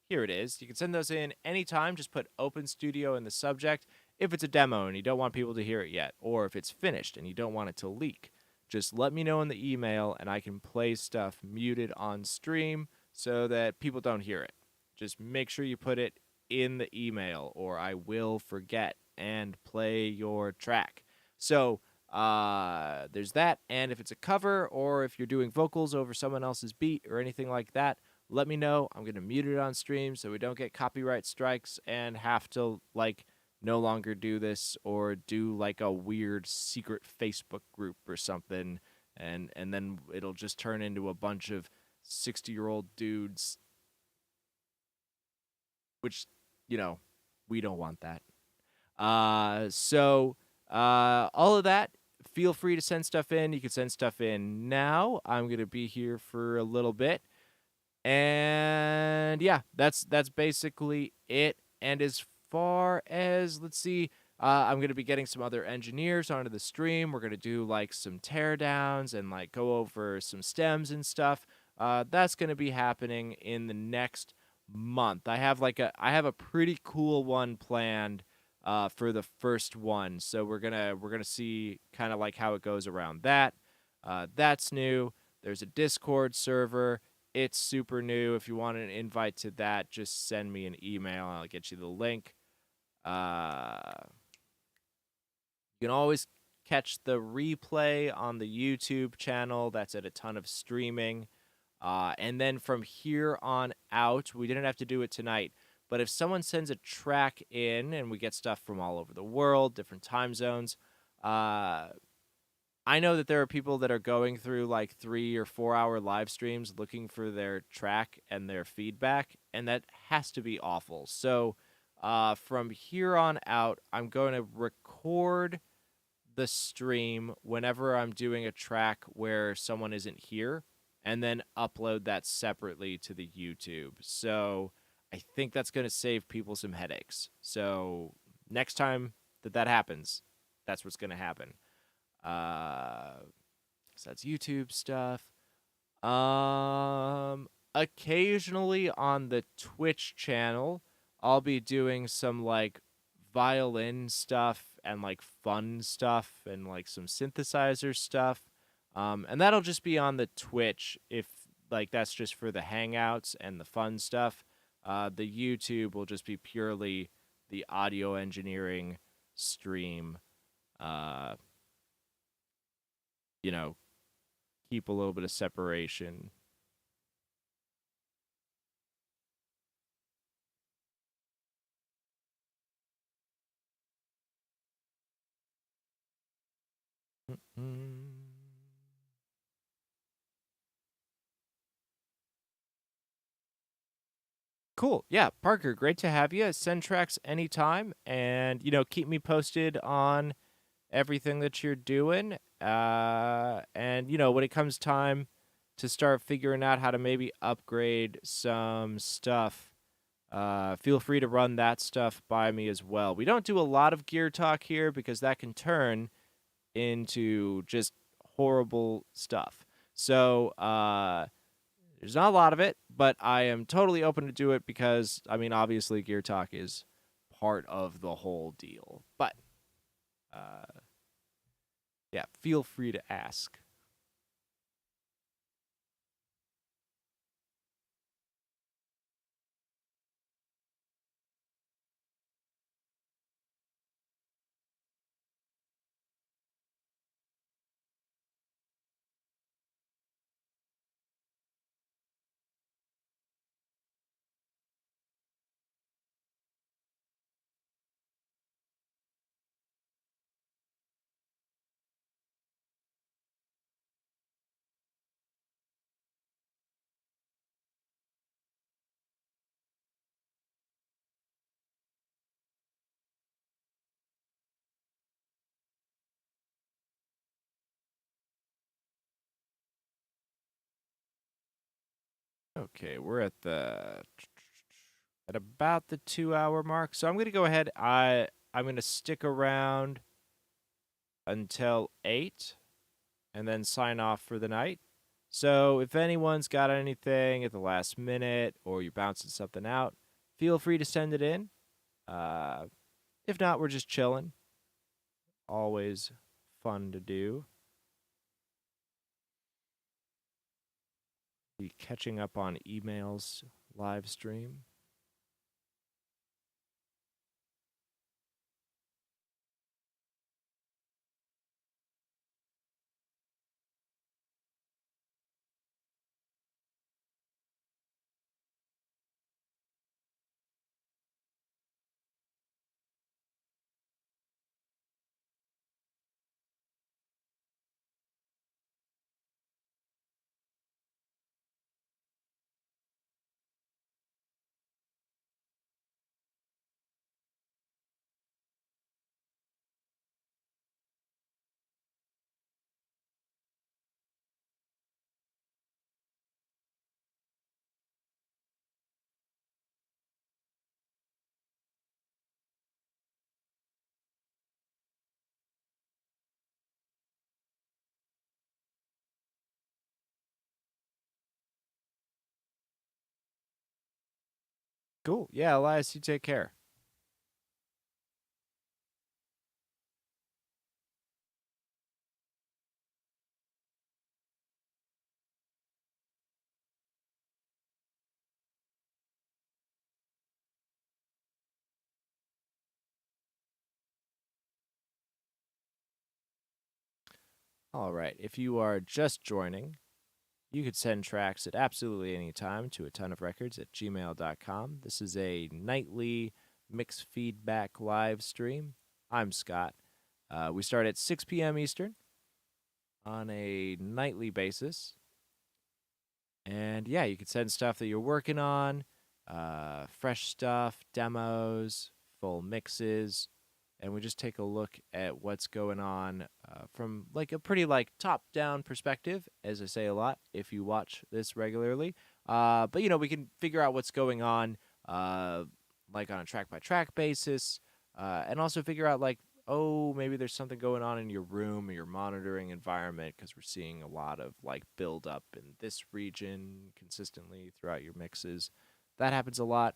Here it is. You can send those in anytime. Just put open studio in the subject. If it's a demo and you don't want people to hear it yet, or if it's finished and you don't want it to leak, just let me know in the email and I can play stuff muted on stream so that people don't hear it. Just make sure you put it in the email or I will forget and play your track. So there's that. And if it's a cover or if you're doing vocals over someone else's beat or anything like that, let me know. I'm going to mute it on stream so we don't get copyright strikes and have to like no longer do this or do like a weird secret Facebook group or something and then it'll just turn into a bunch of 60-year-old dudes, which you know, we don't want that. All of that, feel free to send stuff in. You can send stuff in now. I'm going to be here for a little bit. And yeah, that's basically it. And as far as let's see, I'm gonna be getting some other engineers onto the stream. We're gonna do like some teardowns and like go over some stems and stuff. That's gonna be happening in the next month. I have a pretty cool one planned for the first one. So we're gonna see kind of like how it goes around that. That's new. There's a Discord server. It's super new. If you want an invite to that, just send me an email. I'll get you the link. You can always catch the replay on the YouTube channel. That's at a ton of streaming. And then from here on out, we didn't have to do it tonight, but if someone sends a track in and we get stuff from all over the world, different time zones, I know that there are people that are going through like 3 or 4 hour live streams looking for their track and their feedback, and that has to be awful. So, from here on out, I'm going to record the stream whenever I'm doing a track where someone isn't here, and then upload that separately to the YouTube. So, I think that's going to save people some headaches. So, next time that happens, that's what's going to happen. Uh, so that's YouTube stuff. Occasionally on the Twitch channel, I'll be doing some like violin stuff and like fun stuff and like some synthesizer stuff. And that'll just be on the Twitch if like that's just for the hangouts and the fun stuff. The YouTube will just be purely the audio engineering stream. Uh, you know, keep a little bit of separation. Mm. Cool. Yeah, Parker, great to have you. Send tracks anytime and, keep me posted on everything that you're doing. And, when it comes time to start figuring out how to maybe upgrade some stuff, feel free to run that stuff by me as well. We don't do a lot of gear talk here because that can turn into just horrible stuff. So, there's not a lot of it, but I am totally open to do it because, I mean, obviously, Gear Talk is part of the whole deal. But, uh, yeah, feel free to ask. Okay, we're at about the 2 hour mark. So I'm gonna go ahead. I'm gonna stick around until 8 and then sign off for the night. So if anyone's got anything at the last minute or you're bouncing something out, feel free to send it in. Uh, if not, we're just chilling. Always fun to do. Be catching up on emails live stream. Cool. Yeah, Elias, you take care. All right. If you are just joining, you could send tracks at absolutely any time to atonuvrecords at gmail.com. This is a nightly mixed feedback live stream. I'm Scott. We start at 6 p.m. Eastern on a nightly basis. And yeah, you can send stuff that you're working on, fresh stuff, demos, full mixes, and we just take a look at what's going on from like a pretty like top-down perspective, as I say a lot if you watch this regularly. But we can figure out what's going on, uh, like on a track-by-track basis, and also figure out like oh, maybe there's something going on in your room or your monitoring environment because we're seeing a lot of like build up in this region consistently throughout your mixes. That happens a lot.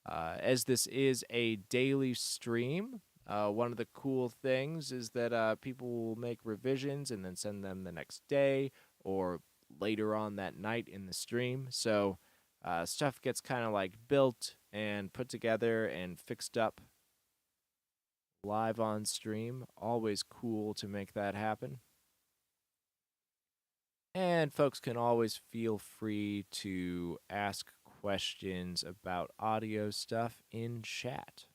As this is a daily stream, one of the cool things is that people will make revisions and then send them the next day or later on that night in the stream. So stuff gets kind of like built and put together and fixed up live on stream. Always cool to make that happen. And folks can always feel free to ask questions about audio stuff in chat.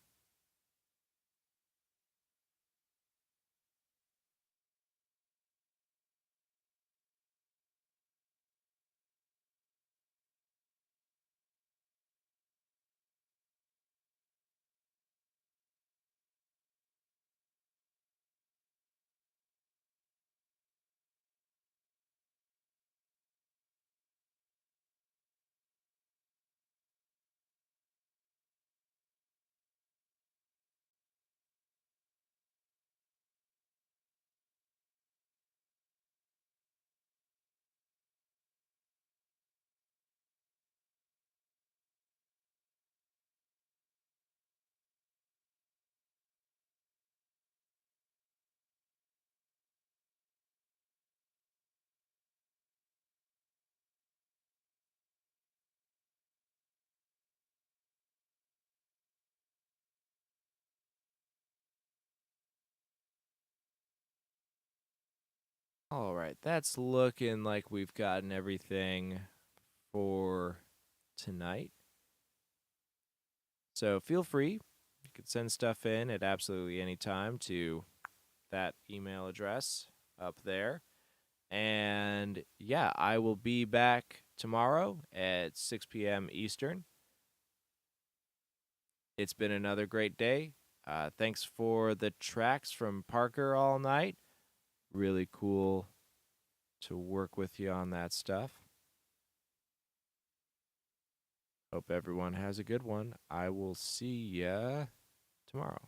All right, that's looking like we've gotten everything for tonight. So feel free. You can send stuff in at absolutely any time to that email address up there. And yeah, I will be back tomorrow at 6 p.m. Eastern. It's been another great day. Thanks for the tracks from Parker all night. Really cool to work with you on that stuff. Hope everyone has a good one. I will see ya tomorrow.